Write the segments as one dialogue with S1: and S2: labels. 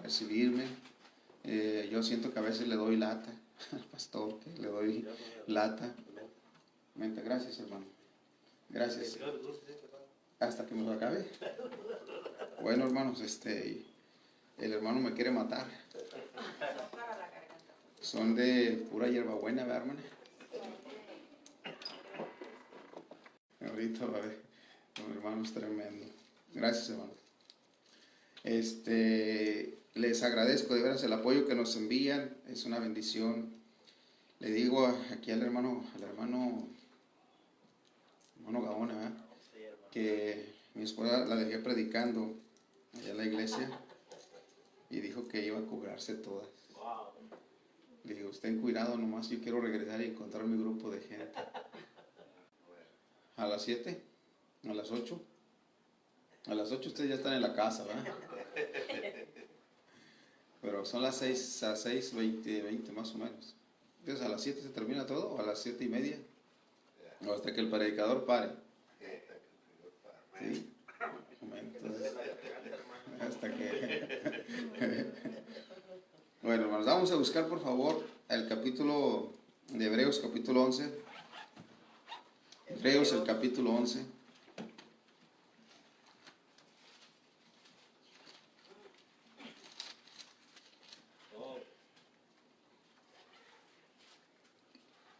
S1: recibirme. Yo siento que a veces le doy lata al pastor, que le doy lata. Gracias, hermano. Gracias. Hasta que me lo acabe. Bueno, hermanos, el hermano me quiere matar. Son de pura hierbabuena, ¿verdad, hermana? Ahorita va a ver. Mi hermano es tremendo. Gracias, hermano. Les agradezco de veras el apoyo que nos envían. Es una bendición. Le digo aquí al hermano Gaona, ¿verdad? Que mi esposa la dejé predicando allá en la iglesia y dijo que iba a cobrarse todas. Le digo, ten cuidado nomás, yo quiero regresar y encontrar mi grupo de gente. ¿A las 7? ¿A las 8? A las 8 ustedes ya están en la casa, ¿verdad? Pero son las 6, a 6:20 más o menos. Entonces, ¿a las 7 se termina todo? ¿O a las 7:30? ¿O hasta que el predicador pare? ¿Sí? Entonces, hasta que... Bueno, hermanos, vamos a buscar por favor el capítulo de Hebreos, capítulo 11. Hebreos, el capítulo 11.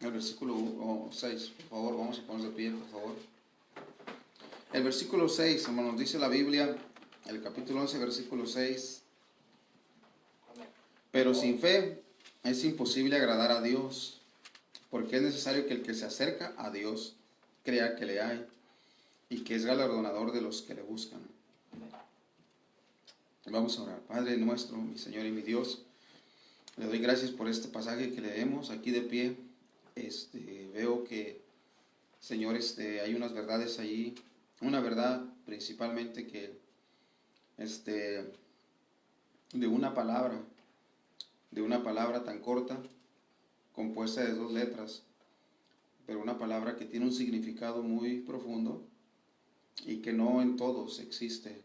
S1: El versículo 6, por favor, vamos a ponernos de pie, por favor. El versículo 6, hermanos, dice la Biblia, el capítulo 11, versículo 6. Pero sin fe es imposible agradar a Dios, porque es necesario que el que se acerca a Dios crea que le hay y que es galardonador de los que le buscan. Vamos a orar. Padre nuestro, mi Señor y mi Dios, le doy gracias por este pasaje que leemos aquí de pie. Veo que, Señor, hay unas verdades allí, una verdad principalmente que, de una palabra tan corta, compuesta de 2 letras, pero una palabra que tiene un significado muy profundo y que no en todos existe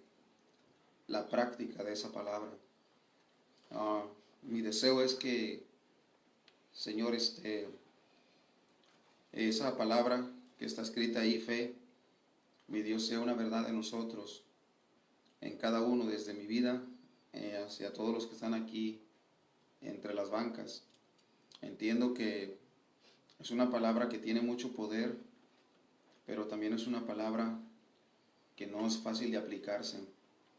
S1: la práctica de esa palabra. Mi deseo es que, Señor, esa palabra que está escrita ahí, fe, mi Dios, sea una verdad de nosotros, en cada uno, desde mi vida hacia todos los que están aquí entre las bancas. Entiendo que es una palabra que tiene mucho poder, pero también es una palabra que no es fácil de aplicarse.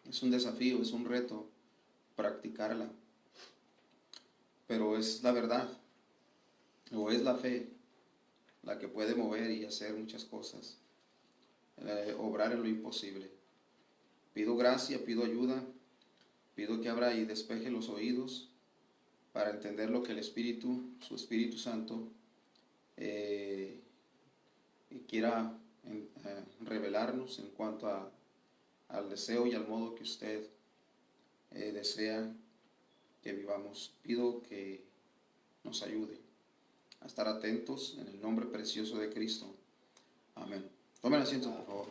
S1: Es un desafío, es un reto practicarla. Pero es la verdad, o es la fe, la que puede mover y hacer muchas cosas, obrar en lo imposible. Pido gracia, pido ayuda, pido que abra y despeje los oídos para entender lo que el Espíritu, su Espíritu Santo, quiera revelarnos en cuanto al deseo y al modo que usted desea que vivamos. Pido que nos ayude a estar atentos en el nombre precioso de Cristo. Amén. Tomen asiento, por favor.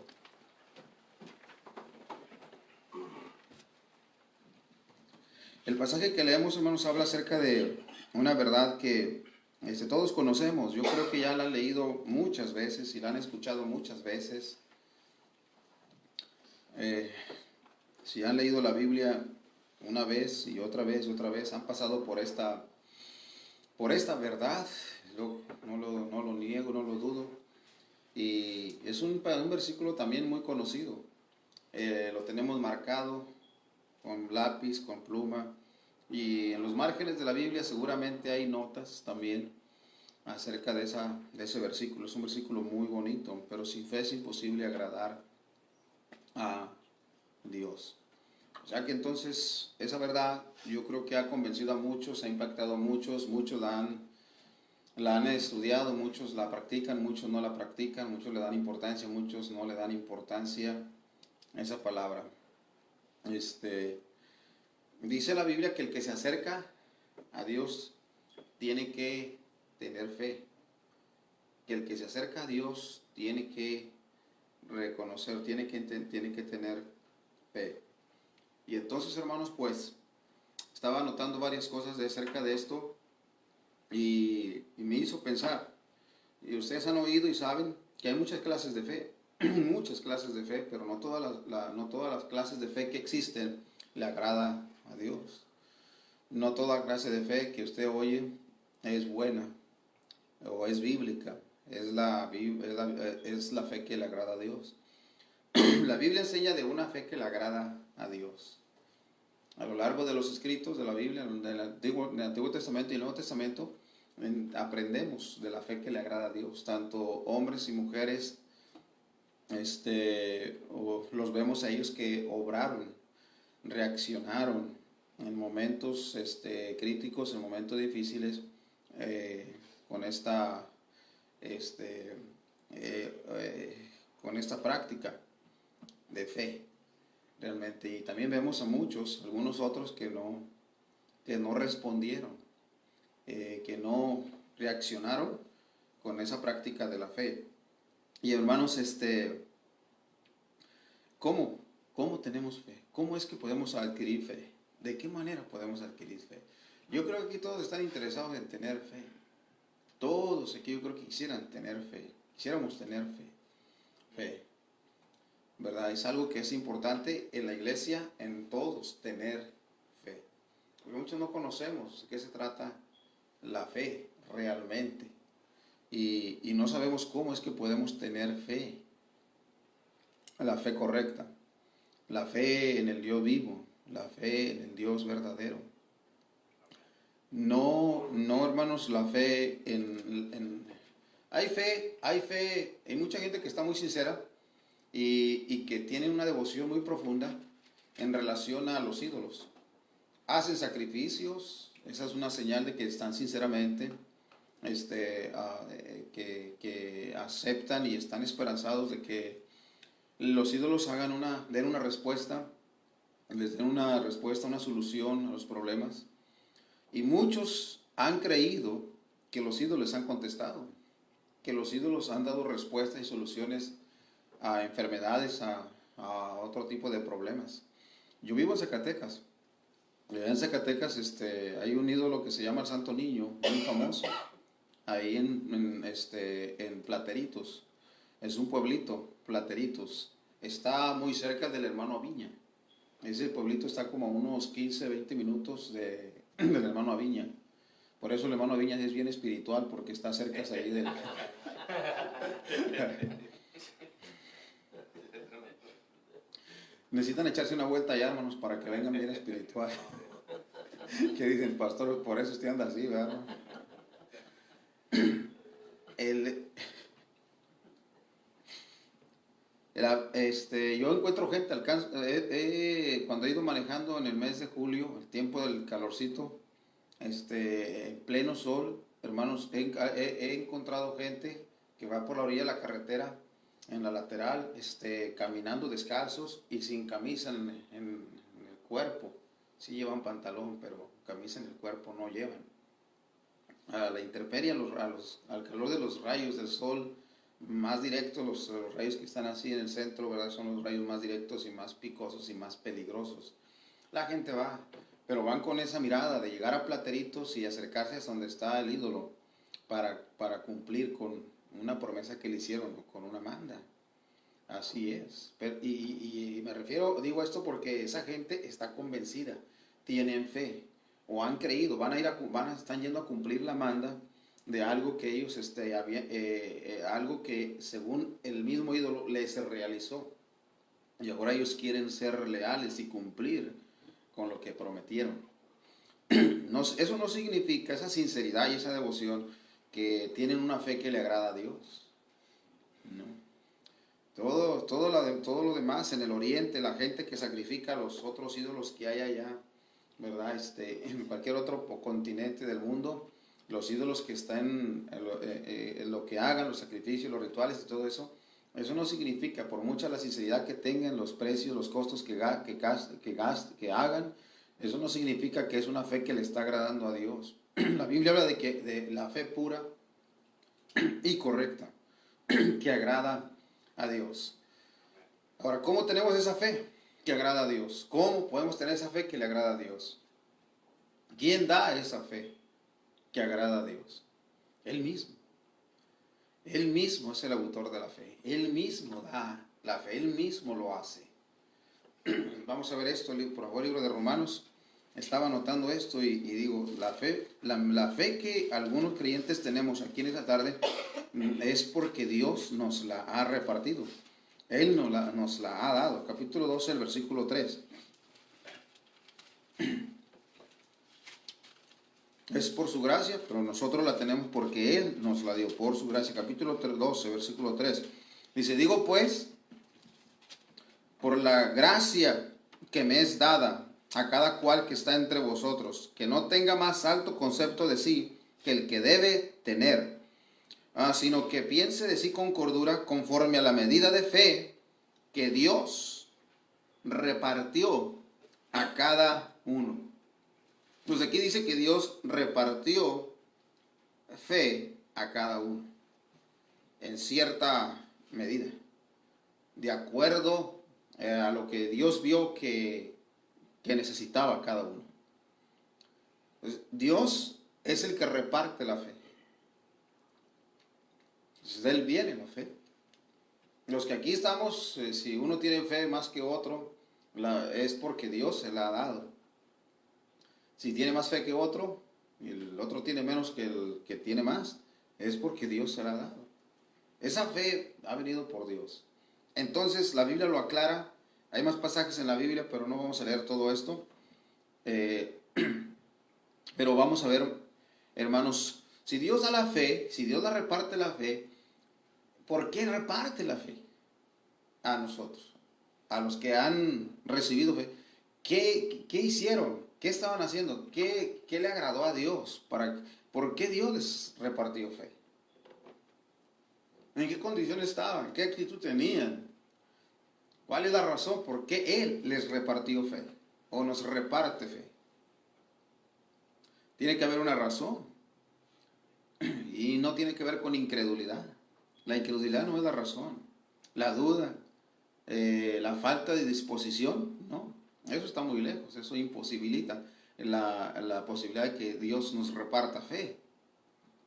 S1: El pasaje que leemos, hermanos, habla acerca de una verdad que todos conocemos. Yo creo que ya la han leído muchas veces y la han escuchado muchas veces. Si han leído la Biblia una vez y otra vez, han pasado por esta verdad. No lo niego, no lo dudo. Y es un versículo también muy conocido. Lo tenemos marcado con lápiz, con pluma, y en los márgenes de la Biblia seguramente hay notas también acerca de ese versículo. Es un versículo muy bonito, pero sin fe es imposible agradar a Dios. O sea que entonces esa verdad yo creo que ha convencido a muchos, ha impactado a muchos, muchos la han estudiado, muchos la practican, muchos no la practican, muchos le dan importancia, muchos no le dan importancia a esa palabra. Dice la Biblia que el que se acerca a Dios tiene que tener fe. Que el que se acerca a Dios tiene que reconocer, tiene que tener fe. Y entonces, hermanos, pues, estaba notando varias cosas acerca de esto y me hizo pensar. Y ustedes han oído y saben que hay muchas clases de fe, muchas clases de fe, pero no no todas las clases de fe que existen le agrada a Dios. No toda clase de fe que usted oye es buena o es bíblica, es la fe que le agrada a Dios. La Biblia enseña de una fe que le agrada a Dios. A lo largo de los escritos de la Biblia, del Antiguo Testamento y el Nuevo Testamento, aprendemos de la fe que le agrada a Dios. Tanto hombres y mujeres, los vemos a ellos que obraron, reaccionaron en momentos críticos, en momentos difíciles, con esta práctica de fe realmente. Y también vemos a algunos otros que no respondieron, que no reaccionaron con esa práctica de la fe. Y hermanos, ¿cómo tenemos fe? ¿Cómo es que podemos adquirir fe? ¿De qué manera podemos adquirir fe? Yo creo que aquí todos están interesados en tener fe. Todos aquí yo creo que quisiéramos tener fe, ¿verdad? Es algo que es importante en la iglesia, en todos, tener fe. Porque muchos no conocemos de qué se trata la fe realmente. Y no sabemos cómo es que podemos tener fe. La fe correcta. La fe en el Dios vivo. La fe en el Dios verdadero. No, hermanos, la fe hay fe, hay mucha gente que está muy sincera y que tiene una devoción muy profunda en relación a los ídolos. Hacen sacrificios, esa es una señal de que están sinceramente, que aceptan y están esperanzados de que los ídolos den una respuesta, les den una respuesta, una solución a los problemas. Y muchos han creído que los ídolos han contestado, que los ídolos han dado respuestas y soluciones a enfermedades, a otro tipo de problemas. Yo vivo en Zacatecas. En Zacatecas hay un ídolo que se llama el Santo Niño, muy famoso, ahí en Plateritos. Es un pueblito, Plateritos. Está muy cerca del Hermano Aviña. Ese pueblito está como a unos 15, 20 minutos del Hermano Aviña. Por eso el Hermano Aviña es bien espiritual, porque está cerca ahí del... Necesitan echarse una vuelta allá, hermanos, para que vengan bien espiritual. Que dicen, pastor, por eso usted anda así, ¿verdad? Yo encuentro gente, cuando he ido manejando en el mes de julio, el tiempo del calorcito, en pleno sol, hermanos, he encontrado gente que va por la orilla de la carretera, en la lateral, caminando descalzos y sin camisa en el cuerpo. Sí llevan pantalón, pero camisa en el cuerpo no llevan. A la intemperie, al calor de los rayos del sol más directos, los rayos que están así en el centro, ¿verdad? Son los rayos más directos y más picosos y más peligrosos. La gente va, pero van con esa mirada de llegar a Plateritos y acercarse hasta donde está el ídolo para cumplir con una promesa que le hicieron, con una manda. Así es. Y me digo esto porque esa gente está convencida, tienen fe o han creído, están yendo a cumplir la manda de algo que ellos, algo que según el mismo ídolo les realizó. Y ahora ellos quieren ser leales y cumplir con lo que prometieron. Eso no significa, esa sinceridad y esa devoción, que tienen una fe que le agrada a Dios. No. Todo lo demás en el oriente, la gente que sacrifica a los otros ídolos que hay allá, ¿verdad? En cualquier otro continente del mundo, los ídolos que están en lo que hagan, los sacrificios, los rituales y todo eso, eso no significa, por mucha la sinceridad que tengan, los precios, los costos que hagan, eso no significa que es una fe que le está agradando a Dios. La Biblia habla de la fe pura y correcta, que agrada a Dios. Ahora, ¿cómo tenemos esa fe que agrada a Dios? ¿Cómo podemos tener esa fe que le agrada a Dios? ¿Quién da esa fe que agrada a Dios? Él mismo. Él mismo es el autor de la fe. Él mismo da la fe. Él mismo lo hace. Vamos a ver esto, por favor, libro de Romanos. Estaba anotando esto y digo, la fe que algunos creyentes tenemos aquí en esta tarde es porque Dios nos la ha repartido. Él nos la ha dado. Capítulo 12, el versículo 3. Es por su gracia, pero nosotros la tenemos porque Él nos la dio por su gracia. Capítulo 12, versículo 3. Dice, digo pues, por la gracia que me es dada a cada cual que está entre vosotros, que no tenga más alto concepto de sí que el que debe tener, sino que piense de sí con cordura, conforme a la medida de fe que Dios repartió a cada uno. Pues aquí dice que Dios repartió fe a cada uno en cierta medida, de acuerdo a lo que Dios vio que necesitaba cada uno. Pues Dios es el que reparte la fe. Entonces de Él viene la fe. Los que aquí estamos, si uno tiene fe más que otro, es porque Dios se la ha dado. Si tiene más fe que otro, y el otro tiene menos que el que tiene más, es porque Dios se la ha dado. Esa fe ha venido por Dios. Entonces la Biblia lo aclara. Hay más pasajes en la Biblia, pero no vamos a leer todo esto. Pero vamos a ver, hermanos, si Dios da la fe, si Dios la reparte la fe, ¿por qué reparte la fe a nosotros? A los que han recibido fe. ¿Qué hicieron? ¿Qué estaban haciendo? ¿Qué le agradó a Dios? ¿Por qué Dios les repartió fe? ¿En qué condiciones estaban? ¿Qué actitud tenían? ¿Cuál es la razón por qué Él les repartió fe? ¿O nos reparte fe? Tiene que haber una razón. Y no tiene que ver con incredulidad. La incredulidad no es la razón. La duda, la falta de disposición, no. Eso está muy lejos. Eso imposibilita la posibilidad de que Dios nos reparta fe.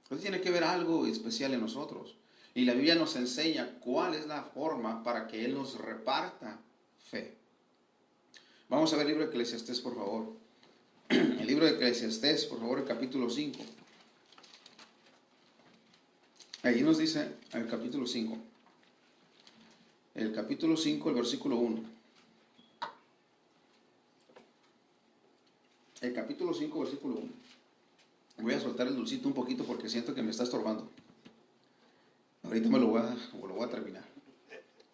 S1: Entonces tiene que haber algo especial en nosotros. Y la Biblia nos enseña cuál es la forma para que Él nos reparta fe. Vamos a ver el libro de Eclesiastés, por favor. El libro de Eclesiastés, por favor, el capítulo 5. Allí nos dice el capítulo 5. El capítulo 5, el versículo 1. El capítulo 5, versículo 1. Voy a soltar el dulcito un poquito porque siento que me está estorbando. Ahorita me lo voy a terminar.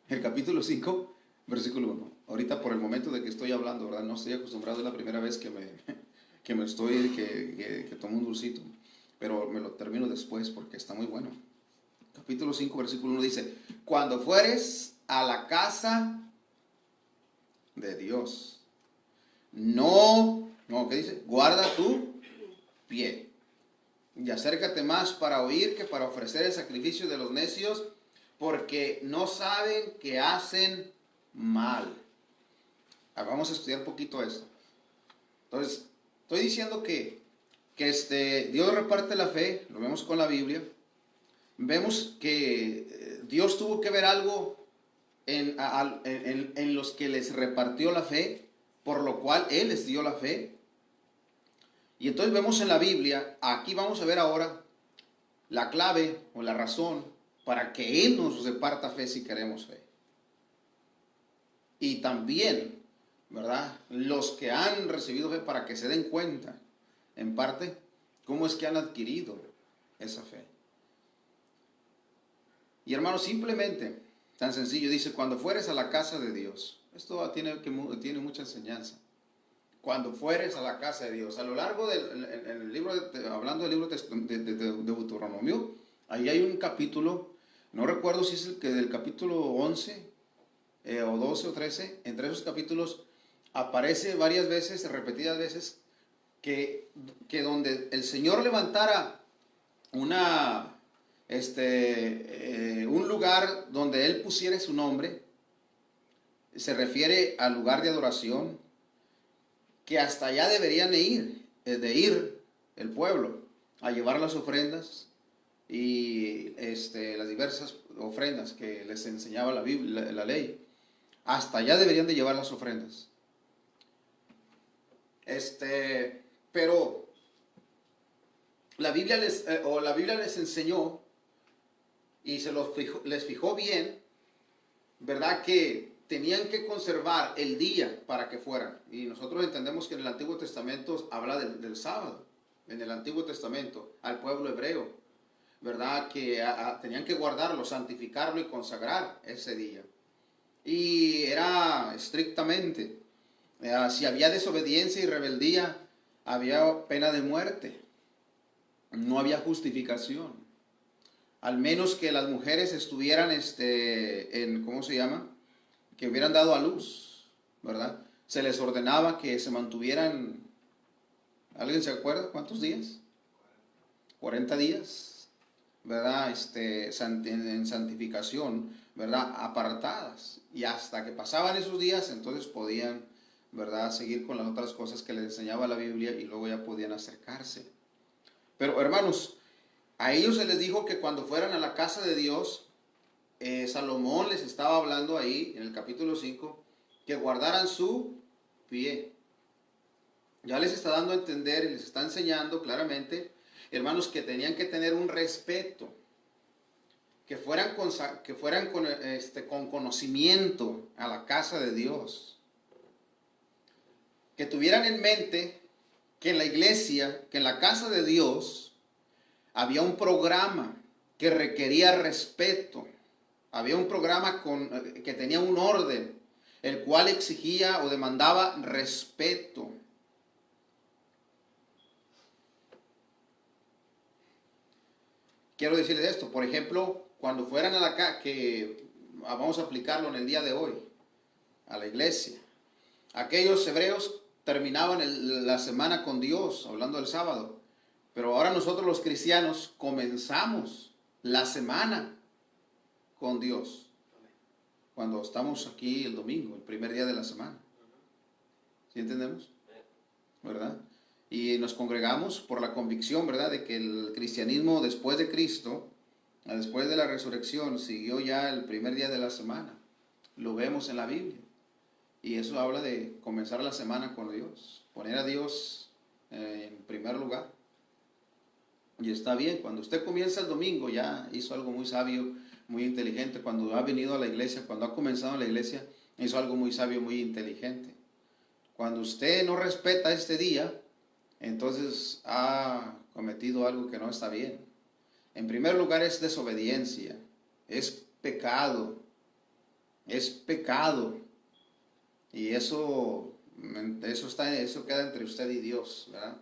S1: El capítulo 5, versículo 1. Ahorita por el momento de que estoy hablando, ¿verdad? No estoy acostumbrado, es la primera vez que tomo un dulcito. Pero me lo termino después porque está muy bueno. Capítulo 5, versículo 1 dice, cuando fueres a la casa de Dios, ¿qué dice? Guarda tu pie. Y acércate más para oír que para ofrecer el sacrificio de los necios, porque no saben que hacen mal. Vamos a estudiar un poquito esto. Entonces, estoy diciendo que Dios reparte la fe, lo vemos con la Biblia. Vemos que Dios tuvo que ver algo en los que les repartió la fe, por lo cual Él les dio la fe. Y entonces vemos en la Biblia, aquí vamos a ver ahora la clave o la razón para que Él nos reparta fe si queremos fe. Y también, ¿verdad? Los que han recibido fe para que se den cuenta, en parte, cómo es que han adquirido esa fe. Y hermanos, simplemente, tan sencillo, dice, cuando fueres a la casa de Dios. Esto tiene mucha enseñanza. Cuando fueres a la casa de Dios. A lo largo del libro, hablando del libro de Deuteronomio, ahí hay un capítulo, no recuerdo si es el que del capítulo 11, o 12 o 13, entre esos capítulos aparece varias veces, repetidas veces, que donde el Señor levantara un lugar donde Él pusiera su nombre, se refiere al lugar de adoración, que hasta allá deberían ir de ir el pueblo a llevar las ofrendas y las diversas ofrendas que les enseñaba la Biblia, la ley. Hasta allá deberían de llevar las ofrendas. Pero la Biblia les enseñó y les fijó bien, ¿verdad? Que tenían que conservar el día para que fueran. Y nosotros entendemos que en el Antiguo Testamento habla del sábado. En el Antiguo Testamento, al pueblo hebreo, ¿verdad? Que tenían que guardarlo, santificarlo y consagrar ese día. Y era estrictamente, si había desobediencia y rebeldía, había pena de muerte. No había justificación. Al menos que las mujeres estuvieran, ¿cómo se llama? Que hubieran dado a luz, ¿verdad? Se les ordenaba que se mantuvieran, ¿alguien se acuerda cuántos días? 40 días, ¿verdad? En santificación, ¿verdad? Apartadas. Y hasta que pasaban esos días, entonces podían, ¿verdad? Seguir con las otras cosas que les enseñaba la Biblia y luego ya podían acercarse. Pero hermanos, a ellos se les dijo que cuando fueran a la casa de Dios, Salomón les estaba hablando ahí en el capítulo 5, que guardaran su pie. Ya les está dando a entender y les está enseñando claramente, hermanos, que tenían que tener un respeto, que fueran con conocimiento a la casa de Dios, que tuvieran en mente que en la iglesia, que en la casa de Dios, había un programa que requería respeto. Había un programa que tenía un orden, el cual exigía o demandaba respeto. Quiero decirles esto, por ejemplo, cuando fueran a la casa, que vamos a aplicarlo en el día de hoy, a la iglesia. Aquellos hebreos terminaban la semana con Dios, hablando del sábado, pero ahora nosotros los cristianos comenzamos la semana con Dios. Cuando estamos aquí el domingo, el primer día de la semana. ¿Sí entendemos? ¿Verdad? Y nos congregamos por la convicción, ¿verdad?, de que el cristianismo después de Cristo, después de la resurrección, siguió ya el primer día de la semana. Lo vemos en la Biblia. Y eso habla de comenzar la semana con Dios, poner a Dios en primer lugar. Y está bien, cuando usted comienza el domingo ya hizo algo muy sabio, muy inteligente. Cuando ha venido a la iglesia, cuando ha comenzado en la iglesia, hizo algo muy sabio, muy inteligente. Cuando usted no respeta este día, entonces ha cometido algo que no está bien. En primer lugar es desobediencia, es pecado, y eso queda entre usted y Dios, ¿verdad?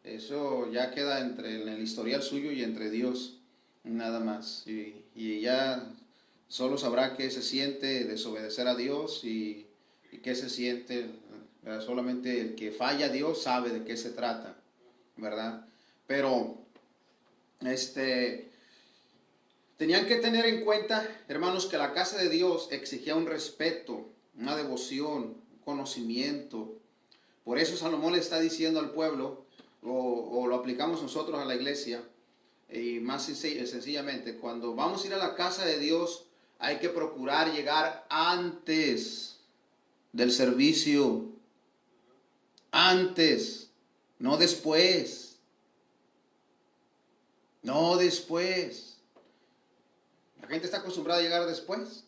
S1: Eso ya queda en el historial suyo y entre Dios, nada más. Y ya solo sabrá qué se siente desobedecer a Dios y qué se siente, ¿verdad? Solamente el que falla a Dios sabe de qué se trata, ¿verdad? Pero, tenían que tener en cuenta, hermanos, que la casa de Dios exigía un respeto, una devoción, un conocimiento. Por eso Salomón le está diciendo al pueblo, o lo aplicamos nosotros a la iglesia, y más sencillamente, cuando vamos a ir a la casa de Dios, hay que procurar llegar antes del servicio. Antes, no después. No después. La gente está acostumbrada a llegar después.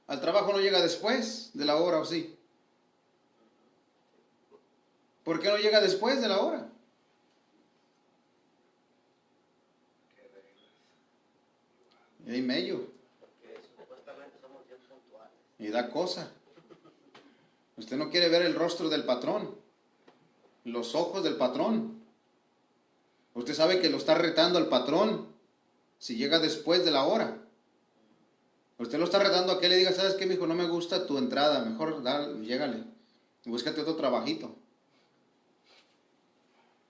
S1: Al trabajo no llega después de la hora, ¿o sí? ¿Por qué no llega después de la hora? Y hay medio. Y da cosa. Usted no quiere ver el rostro del patrón, los ojos del patrón. Usted sabe que lo está retando al patrón si llega después de la hora. Usted lo está retando a que le diga, ¿sabes qué, mijo? No me gusta tu entrada, mejor llégale, búscate otro trabajito.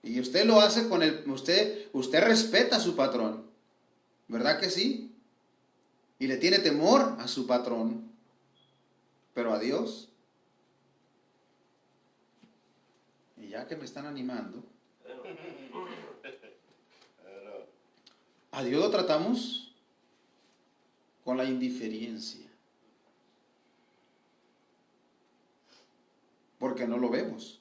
S1: Y usted lo hace con usted respeta a su patrón, ¿verdad que sí? Y le tiene temor a su patrón, pero a Dios. Y ya que me están animando, a Dios lo tratamos con la indiferencia, porque no lo vemos.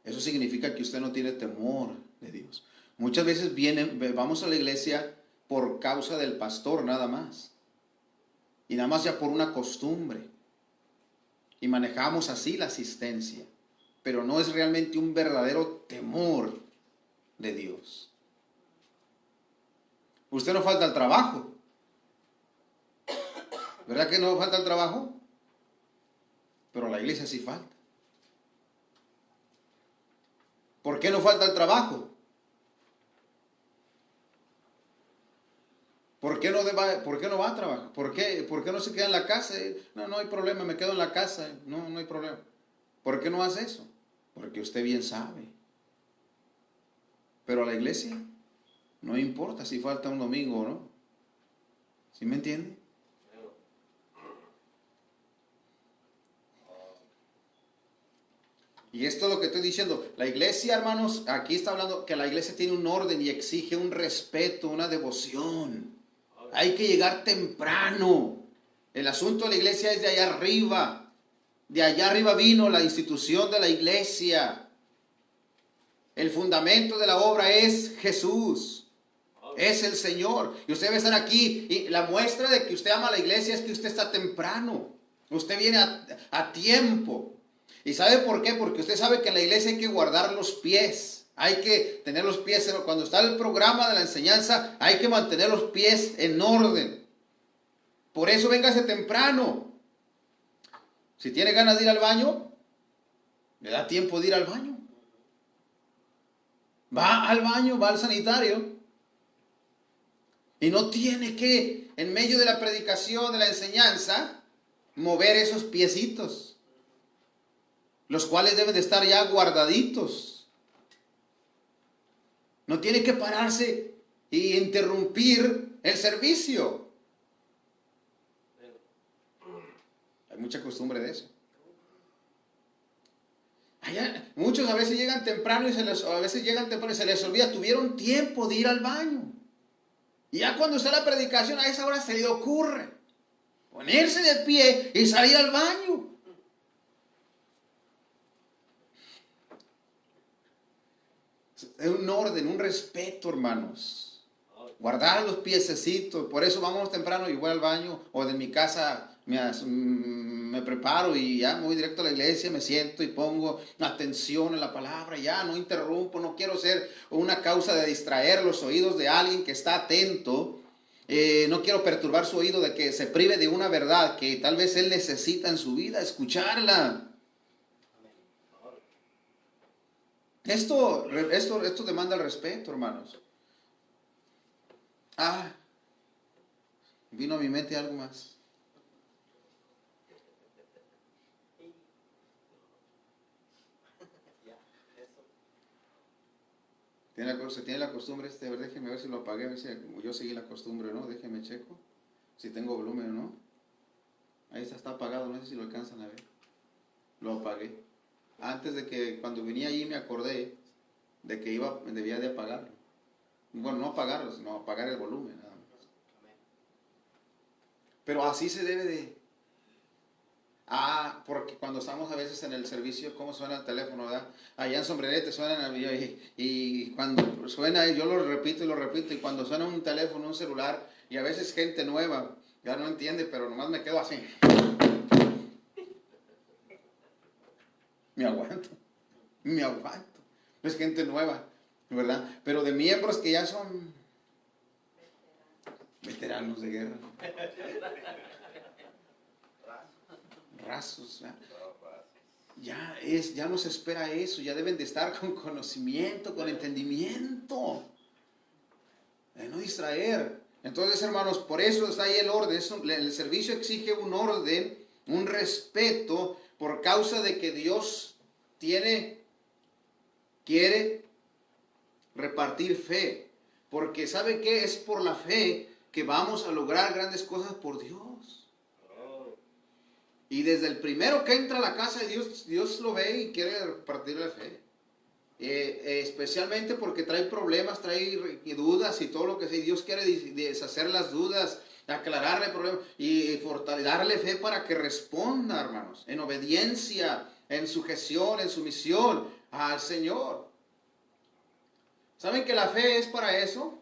S1: Eso significa que usted no tiene temor de Dios. Muchas veces vamos a la iglesia por causa del pastor nada más, y nada más ya por una costumbre, y manejamos así la asistencia, pero no es realmente un verdadero temor de Dios. Usted no falta al trabajo, ¿verdad que no falta al trabajo? Pero a la iglesia sí falta. ¿Por qué no falta al trabajo? ¿Por qué no va a trabajar? ¿Por qué no se queda en la casa? No hay problema, me quedo en la casa. No hay problema. ¿Por qué no hace eso? Porque usted bien sabe. Pero a la iglesia no importa si falta un domingo o no. ¿Sí me entiende? Y esto es lo que estoy diciendo. La iglesia, hermanos, aquí está hablando que la iglesia tiene un orden y exige un respeto, una devoción. Hay que llegar temprano. El asunto de la iglesia es de allá arriba. De allá arriba vino la institución de la iglesia. El fundamento de la obra es Jesús. Es el Señor. Y usted debe estar aquí. Y la muestra de que usted ama a la iglesia es que usted está temprano. Usted viene a tiempo. ¿Y sabe por qué? Porque usted sabe que en la iglesia hay que guardar los pies. Hay que tener los pies, cuando está el programa de la enseñanza, hay que mantener los pies en orden. Por eso véngase temprano. Si tiene ganas de ir al baño, le da tiempo de ir al baño. Va al baño, va al sanitario. Y no tiene que, en medio de la predicación, de la enseñanza, mover esos piecitos, los cuales deben de estar ya guardaditos. No tiene que pararse y interrumpir el servicio. Hay mucha costumbre de eso. Muchos a veces llegan temprano y se les olvida, tuvieron tiempo de ir al baño. Y ya cuando está la predicación, a esa hora se le ocurre ponerse de pie y salir al baño. Es un orden, un respeto, hermanos. Guardar los piececitos. Por eso vamos temprano y voy al baño. O de mi casa me preparo y ya me voy directo a la iglesia, me siento y pongo atención en la palabra. Ya no interrumpo, no quiero ser una causa de distraer los oídos de alguien que está atento. No quiero perturbar su oído de que se prive de una verdad que tal vez él necesita en su vida, escucharla. Esto demanda el respeto, hermanos. Vino a mi mente algo más. Se tiene la costumbre, déjeme ver si lo apagué, a ver si yo seguí la costumbre o no, déjeme checo, si tengo volumen o no. Ahí está apagado, no sé si lo alcanzan a ver. Lo apagué. Antes de que, cuando venía allí me acordé de que debía de apagarlo. Bueno, no apagarlo, sino apagar el volumen, nada más. Pero así se debe de... porque cuando estamos a veces en el servicio, ¿cómo suena el teléfono, verdad? Allá en Sombrerete suenan, y cuando suena, yo lo repito, y cuando suena un teléfono, un celular, y a veces gente nueva, ya no entiende, pero nomás me quedo así. Me aguanto. No es gente nueva, ¿verdad? Pero de miembros que ya son veteranos de guerra. Rasos, ¿verdad? Ya no se espera eso, ya deben de estar con conocimiento, con entendimiento. De no distraer. Entonces, hermanos, por eso está ahí el orden. El servicio exige un orden, un respeto, por causa de que Dios quiere repartir fe. Porque ¿sabe qué? Es por la fe que vamos a lograr grandes cosas por Dios. Y desde el primero que entra a la casa de Dios, Dios lo ve y quiere repartirle fe. Especialmente porque trae problemas, trae dudas y todo lo que sea. Dios quiere deshacer las dudas, aclararle problemas y darle fe para que responda, hermanos, en obediencia, en sujeción, en sumisión al Señor. ¿Saben que la fe es para eso?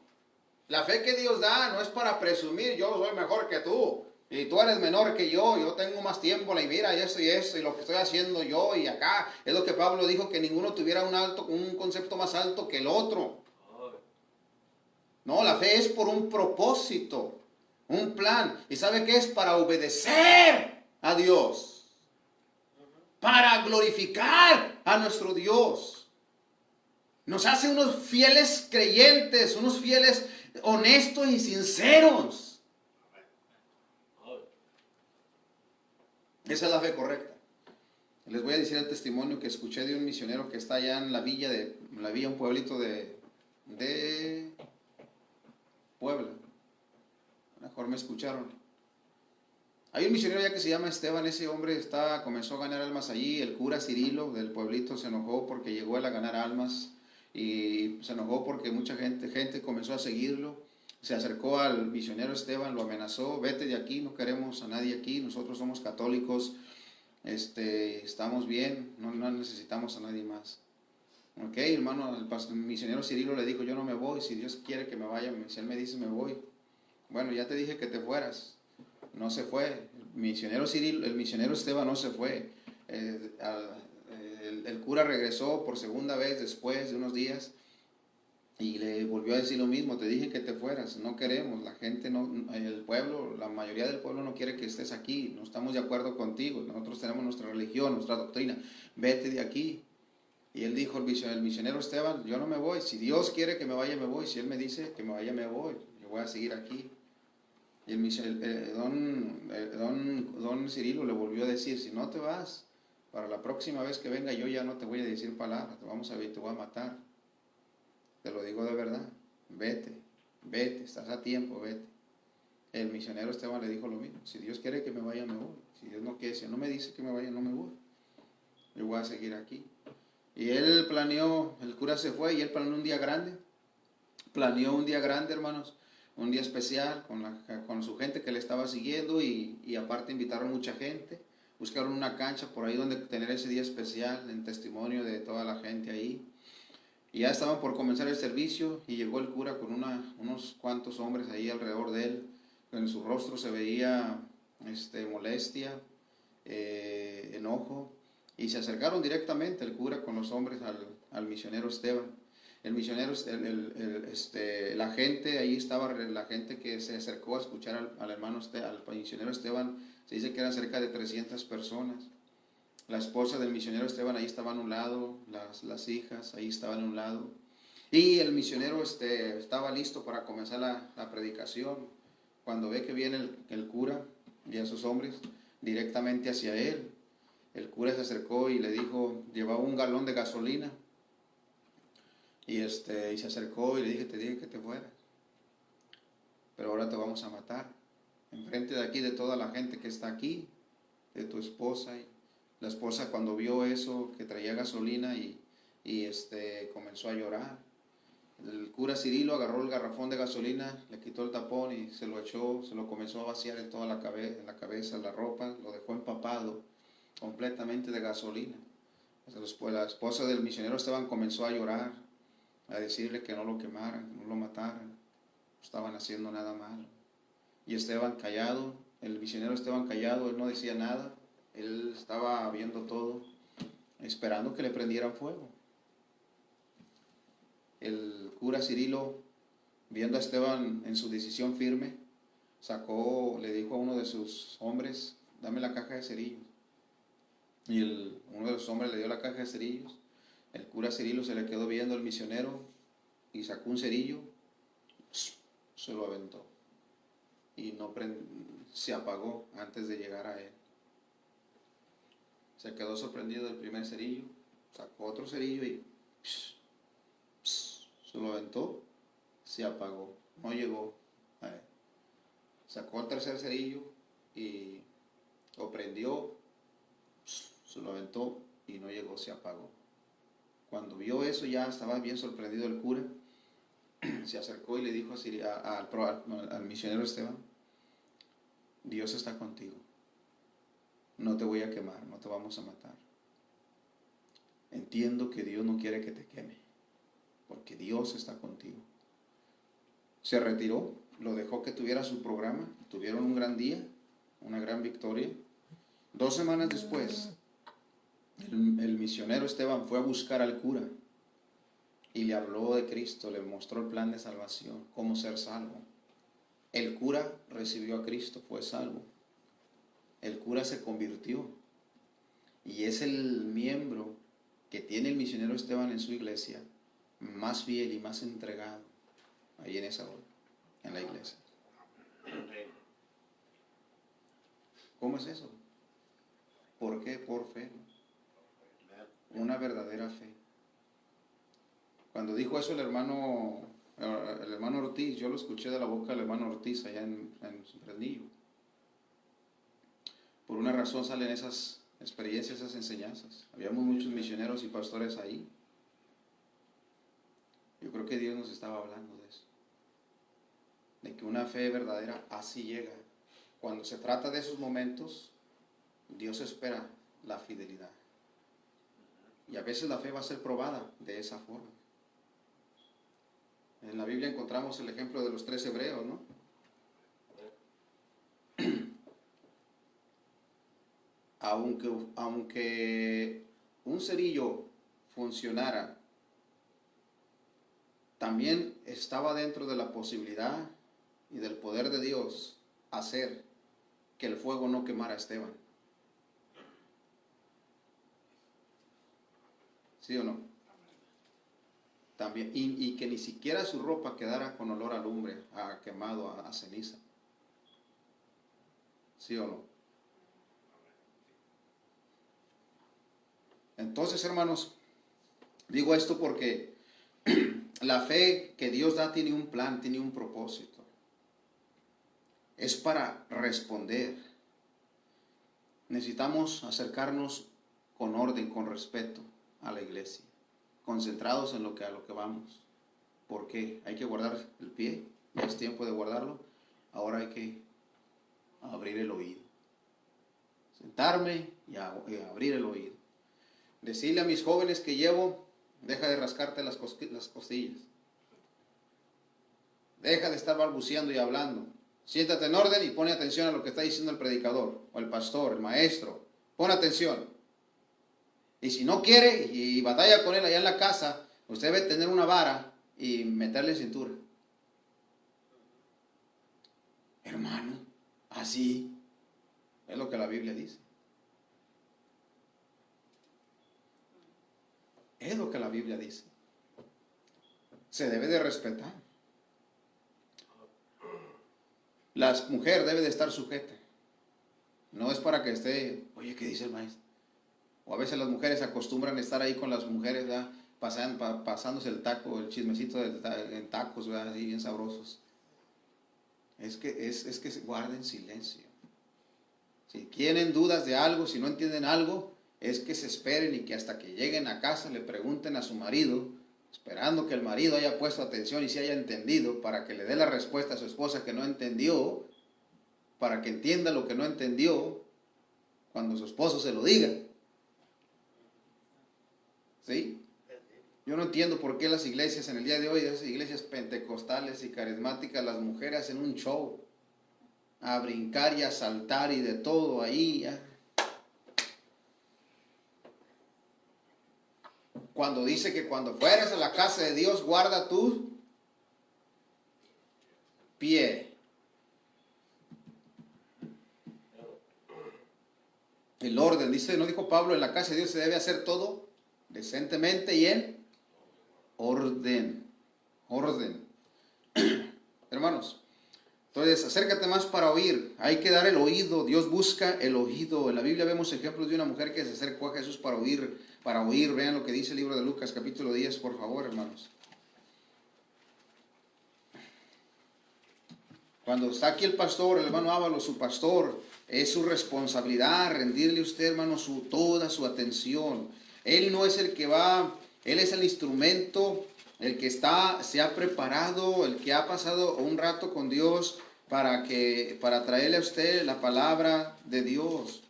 S1: La fe que Dios da no es para presumir, yo soy mejor que tú, y tú eres menor que yo tengo más tiempo, y mira, y eso, y lo que estoy haciendo yo, y acá. Es lo que Pablo dijo, que ninguno tuviera un concepto más alto que el otro. No, la fe es por un propósito, un plan. ¿Y sabe qué es? Para obedecer a Dios, para glorificar a nuestro Dios. Nos hace unos fieles creyentes, unos fieles honestos y sinceros. Esa es la fe correcta. Les voy a decir el testimonio que escuché de un misionero que está allá en la villa, un pueblito de Puebla. Mejor me escucharon. Hay un misionero ya que se llama Esteban. Ese hombre comenzó a ganar almas allí. El cura Cirilo del pueblito se enojó porque llegó él a ganar almas. Y se enojó porque mucha gente comenzó a seguirlo. Se acercó al misionero Esteban, lo amenazó: vete de aquí, no queremos a nadie aquí, nosotros somos católicos, estamos bien, no necesitamos a nadie más. Ok, hermano, el misionero Cirilo le dijo: yo no me voy, si Dios quiere que me vaya, si Él me dice me voy. Bueno, ya te dije que te fueras. No se fue. El misionero Esteban no se fue. El cura regresó por segunda vez después de unos días y le volvió a decir lo mismo: te dije que te fueras, no queremos, la gente no, el pueblo, la mayoría del pueblo no quiere que estés aquí, no estamos de acuerdo contigo, nosotros tenemos nuestra religión, nuestra doctrina, vete de aquí. Y él dijo, el misionero Esteban: yo no me voy, si Dios quiere que me vaya, me voy, si Él me dice que me vaya, me voy, yo voy a seguir aquí. Y don Cirilo le volvió a decir: si no te vas, para la próxima vez que venga yo ya no te voy a decir palabras, te voy a matar. Te lo digo de verdad, vete, estás a tiempo, vete. El misionero Esteban le dijo lo mismo: si Dios quiere que me vaya, me voy. Si Dios no quiere, si no me dice que me vaya, no me voy. Yo voy a seguir aquí. Y él planeó, el cura se fue y él planeó un día grande. Planeó un día grande, hermanos, un día especial con su gente que le estaba siguiendo y aparte invitaron mucha gente. Buscaron una cancha por ahí donde tener ese día especial en testimonio de toda la gente ahí. Y ya estaban por comenzar el servicio y llegó el cura con unos cuantos hombres ahí alrededor de él. En su rostro se veía molestia, enojo, y se acercaron directamente el cura con los hombres al misionero Esteban. El misionero, la gente, ahí estaba la gente que se acercó a escuchar al misionero Esteban. Se dice que eran cerca de 300 personas. La esposa del misionero Esteban ahí estaba a un lado, las hijas ahí estaban a un lado. Y el misionero estaba listo para comenzar la predicación, cuando ve que viene el cura y a sus hombres directamente hacia él. El cura se acercó y le dijo, llevaba un galón de gasolina, y se acercó y le dije: te dije que te fueras, pero ahora te vamos a matar, enfrente de aquí, de toda la gente que está aquí, de tu esposa. Y la esposa, cuando vio eso, que traía gasolina, y comenzó a llorar. El cura Cirilo agarró el garrafón de gasolina, le quitó el tapón y se lo echó, se lo comenzó a vaciar en toda la cabeza, la ropa, lo dejó empapado completamente de gasolina. Después la esposa del misionero Esteban comenzó a llorar, a decirle que no lo quemaran, que no lo mataran, no estaban haciendo nada malo. Y Esteban callado, el misionero Esteban callado, él no decía nada, él estaba viendo todo, esperando que le prendieran fuego. El cura Cirilo, viendo a Esteban en su decisión firme, le dijo a uno de sus hombres: dame la caja de cerillos. Y uno de los hombres le dio la caja de cerillos. El cura Cirilo se le quedó viendo al misionero y sacó un cerillo, se lo aventó y se apagó antes de llegar a él. Se quedó sorprendido del primer cerillo, sacó otro cerillo y se lo aventó, se apagó, no llegó a él. Sacó el tercer cerillo y Lo prendió, se lo aventó y no llegó, se apagó. Cuando vio eso ya estaba bien sorprendido el cura. Se acercó y le dijo así al misionero Esteban: Dios está contigo, no te voy a quemar, no te vamos a matar. Entiendo que Dios no quiere que te queme, porque Dios está contigo. Se retiró, lo dejó que tuviera su programa, tuvieron un gran día, una gran victoria. 2 semanas después, el misionero Esteban fue a buscar al cura y le habló de Cristo, le mostró el plan de salvación, cómo ser salvo. El cura recibió a Cristo, fue salvo. El cura se convirtió y es el miembro que tiene el misionero Esteban en su iglesia más fiel y más entregado ahí en esa hora, en la iglesia. ¿Cómo es eso? ¿Por qué? Por fe. Una verdadera fe. Cuando dijo eso el hermano Ortiz, yo lo escuché de la boca del hermano Ortiz allá en Fresnillo. Por una razón salen esas experiencias, esas enseñanzas. Habíamos muchos misioneros y pastores ahí. Yo creo que Dios nos estaba hablando de eso. De que una fe verdadera así llega. Cuando se trata de esos momentos, Dios espera la fidelidad. Y a veces la fe va a ser probada de esa forma. En la Biblia encontramos el ejemplo de los 3 hebreos, ¿no? Aunque un cerillo funcionara, también estaba dentro de la posibilidad y del poder de Dios hacer que el fuego no quemara a Esteban. ¿Sí o no? También, y que ni siquiera su ropa quedara con olor a lumbre, a quemado, a ceniza. ¿Sí o no? Entonces, hermanos, digo esto porque la fe que Dios da tiene un plan, tiene un propósito. Es para responder. Necesitamos acercarnos con orden, con respeto a la iglesia, concentrados en a lo que vamos. ¿Por qué? Hay que guardar el pie, ya es tiempo de guardarlo. Ahora hay que abrir el oído. Sentarme y abrir el oído. Decirle a mis jóvenes que llevo: deja de rascarte las costillas. Deja de estar balbuceando y hablando. Siéntate en orden y pone atención a lo que está diciendo el predicador, o el pastor, el maestro. Pon atención. Y si no quiere y batalla con él allá en la casa, usted debe tener una vara y meterle en cintura. Hermano, así es lo que la Biblia dice. Es lo que la Biblia dice. Se debe de respetar. La mujer debe de estar sujeta. No es para que esté, oye, ¿qué dice el maestro? O a veces las mujeres acostumbran a estar ahí con las mujeres, ¿verdad? Pasándose el taco, el chismecito en tacos, ¿verdad? Así bien sabrosos. Es que guarden silencio. Si tienen dudas de algo, si no entienden algo, es que se esperen y que hasta que lleguen a casa le pregunten a su marido, esperando que el marido haya puesto atención y se haya entendido, para que le dé la respuesta a su esposa que no entendió, para que entienda lo que no entendió cuando su esposo se lo diga. ¿Sí? Yo no entiendo por qué las iglesias en el día de hoy, esas iglesias pentecostales y carismáticas, las mujeres hacen un show a brincar y a saltar y de todo ahí. Cuando dice que cuando fueres a la casa de Dios, guarda tu pie. El orden, dice, ¿no dijo Pablo? En la casa de Dios se debe hacer todo decentemente y en orden. Orden. Hermanos, entonces acércate más para oír. Hay que dar el oído. Dios busca el oído. En la Biblia vemos ejemplos de una mujer que se acercó a Jesús para oír. Vean lo que dice el libro de Lucas, capítulo 10, por favor, hermanos. Cuando está aquí el pastor, el hermano Ábalos, su pastor, Es su responsabilidad rendirle a usted, hermano, toda su atención. Él no es el que va, Él es el instrumento, el que se ha preparado, el que ha pasado un rato con Dios para traerle a usted la palabra de Dios.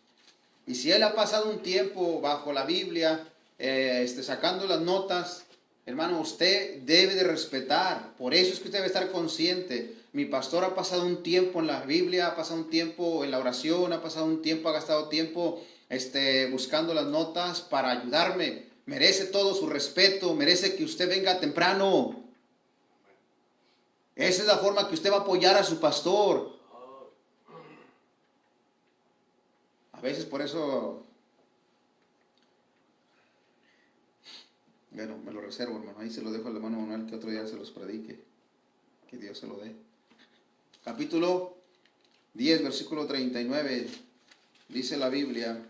S1: Y si Él ha pasado un tiempo bajo la Biblia, sacando las notas, hermano, usted debe de respetar. Por eso es que usted debe estar consciente. Mi pastor ha pasado un tiempo en la Biblia, ha pasado un tiempo en la oración, ha gastado tiempo buscando las notas para ayudarme. Merece todo su respeto, merece que usted venga temprano. Esa es la forma que usted va a apoyar a su pastor. A veces por eso, bueno, me lo reservo, hermano. Ahí se lo dejo al hermano Manuel, que otro día se los predique. Que Dios se lo dé. Capítulo 10, versículo 39, dice la Biblia,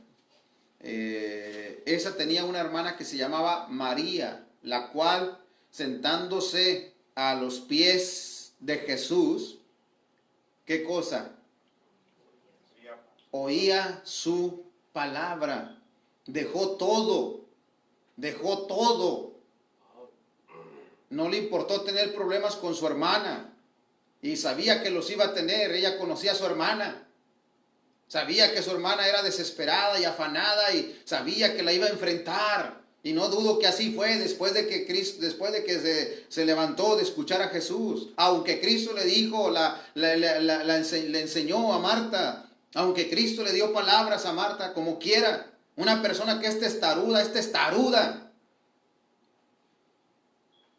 S1: esa tenía una hermana que se llamaba María, la cual, sentándose a los pies de Jesús, ¿qué cosa? Oía su palabra. Dejó todo. No le importó tener problemas con su hermana. Y sabía que los iba a tener. Ella conocía a su hermana. Sabía que su hermana era desesperada y afanada. Y sabía que la iba a enfrentar. Y no dudo que así fue después de que se levantó de escuchar a Jesús. Aunque Cristo le dijo, le enseñó a Marta. Aunque Cristo le dio palabras a Marta, como quiera. Una persona que es testaruda.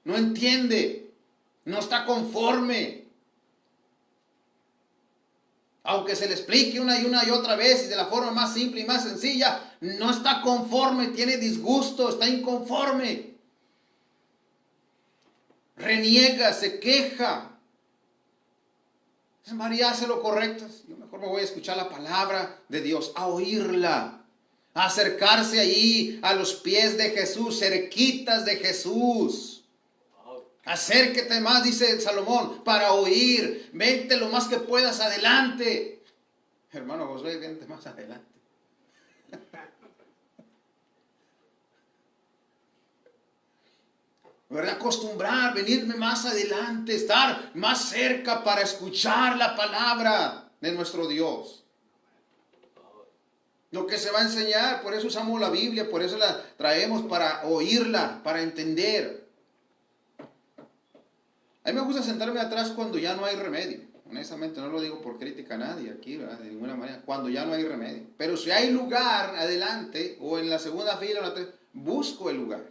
S1: No entiende. No está conforme. Aunque se le explique una y otra vez y de la forma más simple y más sencilla, no está conforme, tiene disgusto, está inconforme. Reniega, se queja. María hace lo correcto. Yo mejor me voy a escuchar la palabra de Dios, a oírla, a acercarse allí a los pies de Jesús, cerquitas de Jesús. Acérquete más, dice Salomón, para oír. Vente lo más que puedas adelante. Hermano Josué, vente más adelante. ¿Verdad? Acostumbrar, venirme más adelante, estar más cerca para escuchar la palabra de nuestro Dios. Lo que se va a enseñar, por eso usamos la Biblia, por eso la traemos para oírla, para entender. A mí me gusta sentarme atrás cuando ya no hay remedio. Honestamente, no lo digo por crítica a nadie aquí, ¿verdad? De ninguna manera. Cuando ya no hay remedio. Pero si hay lugar adelante o en la segunda fila o la tercera, busco el lugar.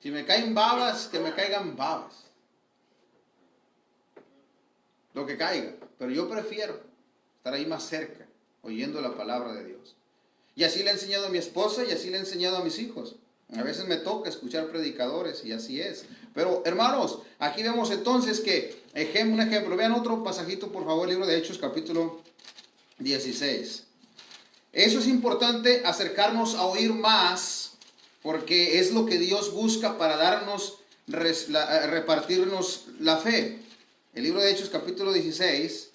S1: Si me caen babas, que me caigan babas. Lo que caiga. Pero yo prefiero estar ahí más cerca, oyendo la palabra de Dios. Y así le he enseñado a mi esposa y así le he enseñado a mis hijos. A veces me toca escuchar predicadores y así es. Pero hermanos, aquí vemos entonces que, un ejemplo, vean otro pasajito por favor, el libro de Hechos capítulo 16. Eso es importante, acercarnos a oír más, porque es lo que Dios busca para repartirnos la fe. El libro de Hechos capítulo 16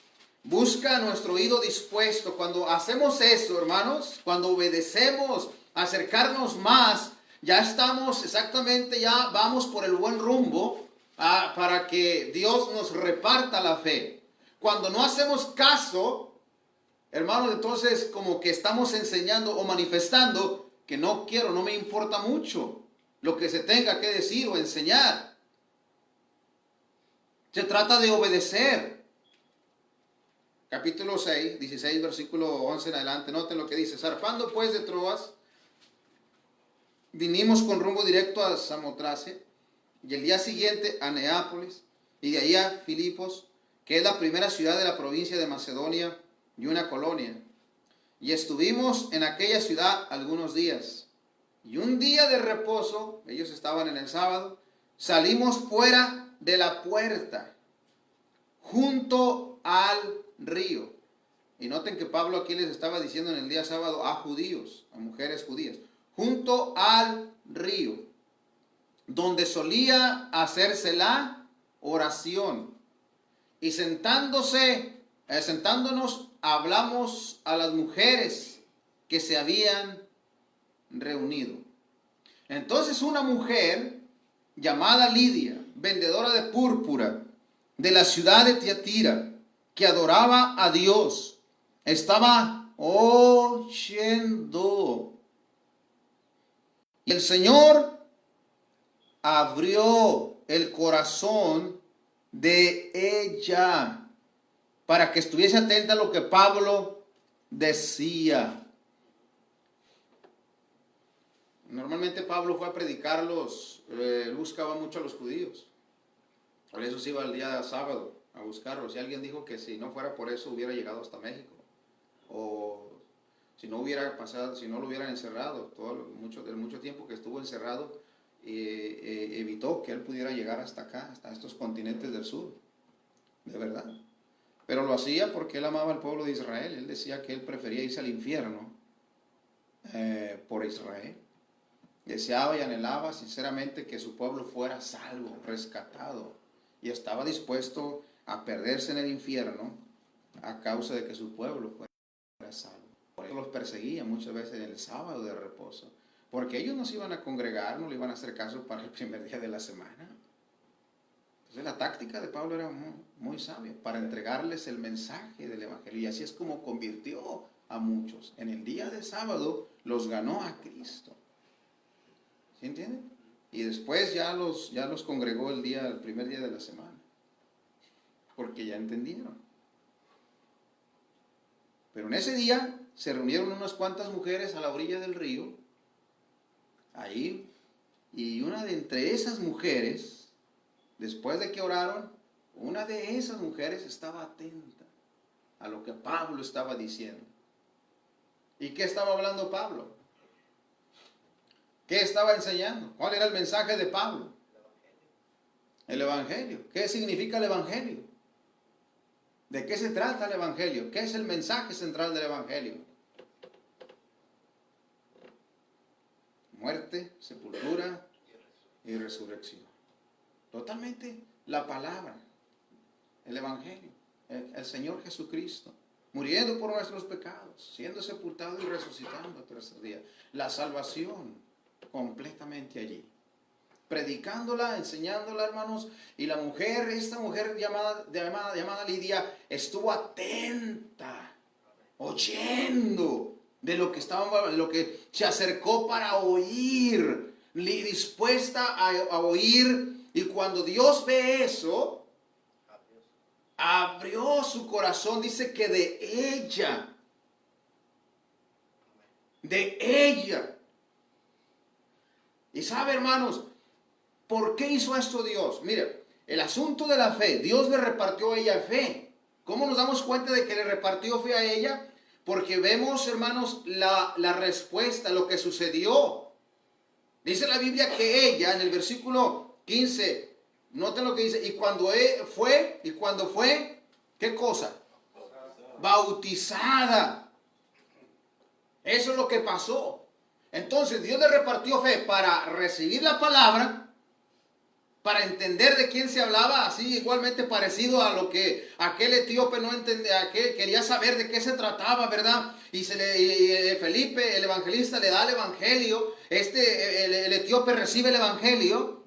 S1: busca nuestro oído dispuesto. Cuando hacemos eso, hermanos, cuando obedecemos, acercarnos más, ya estamos exactamente, ya vamos por el buen rumbo para que Dios nos reparta la fe. Cuando no hacemos caso, hermanos, entonces como que estamos enseñando o manifestando que no me importa mucho lo que se tenga que decir o enseñar. Se trata de obedecer. Capítulo 6, 16, versículo 11 en adelante, noten lo que dice. Zarpando pues de Troas, vinimos con rumbo directo a Samotracia y el día siguiente a Neápolis y de ahí a Filipos, que es la primera ciudad de la provincia de Macedonia y una colonia. Y estuvimos en aquella ciudad algunos días. Y un día de reposo, ellos estaban en el sábado, salimos fuera de la puerta, junto al río. Y noten que Pablo aquí les estaba diciendo en el día sábado a judíos, a mujeres judías. Junto al río, donde solía hacerse la oración. Y sentándose Sentándonos, hablamos a las mujeres que se habían reunido. Entonces una mujer llamada Lidia, vendedora de púrpura de la ciudad de Tiatira, que adoraba a Dios, estaba oyendo. Y el Señor abrió el corazón de ella para que estuviese atenta a lo que Pablo decía. Normalmente Pablo fue a predicarlos, él buscaba mucho a los judíos. Por eso se iba el día sábado a buscarlos. Y alguien dijo que si no fuera por eso hubiera llegado hasta México. O si no hubiera pasado, si no lo hubieran encerrado, mucho tiempo que estuvo encerrado, evitó que él pudiera llegar hasta acá, hasta estos continentes del sur. De verdad. Pero lo hacía porque él amaba al pueblo de Israel. Él decía que él prefería irse al infierno por Israel. Deseaba y anhelaba sinceramente que su pueblo fuera salvo, rescatado. Y estaba dispuesto a perderse en el infierno a causa de que su pueblo fuera salvo. Por eso los perseguía muchas veces en el sábado de reposo. Porque ellos no se iban a congregar, no le iban a hacer caso para el primer día de la semana. Entonces la táctica de Pablo era muy sabia para entregarles el mensaje del evangelio. Y así es como convirtió a muchos. En el día de sábado los ganó a Cristo. ¿Sí entienden? Y después ya los congregó el primer día de la semana. Porque ya entendieron. Pero en ese día se reunieron unas cuantas mujeres a la orilla del río. Ahí. Y una de entre esas mujeres, después de que oraron, una de esas mujeres estaba atenta a lo que Pablo estaba diciendo. ¿Y qué estaba hablando Pablo? ¿Qué estaba enseñando? ¿Cuál era el mensaje de Pablo? El Evangelio. ¿Qué significa el Evangelio? ¿De qué se trata el Evangelio? ¿Qué es el mensaje central del Evangelio? Muerte, sepultura y resurrección. Totalmente la palabra, el Evangelio, el Señor Jesucristo, muriendo por nuestros pecados, siendo sepultado y resucitando al tercer día. La salvación completamente allí. Predicándola, enseñándola, hermanos, y esta mujer llamada Lidia, estuvo atenta, oyendo de lo que se acercó para oír, dispuesta a oír. Y cuando Dios ve eso, abrió su corazón, dice que de ella. Y sabe, hermanos, ¿por qué hizo esto Dios? Mire, el asunto de la fe, Dios le repartió a ella fe. ¿Cómo nos damos cuenta de que le repartió fe a ella? Porque vemos, hermanos, la respuesta, lo que sucedió. Dice la Biblia que ella, en el versículo 15, noten lo que dice, y cuando fue, ¿qué cosa? Bautizada. Eso es lo que pasó. Entonces Dios le repartió fe para recibir la palabra, para entender de quién se hablaba, así igualmente parecido a lo que aquel etíope no entendía, aquel quería saber de qué se trataba, ¿verdad? Y Felipe, el evangelista, le da el evangelio, el etíope recibe el evangelio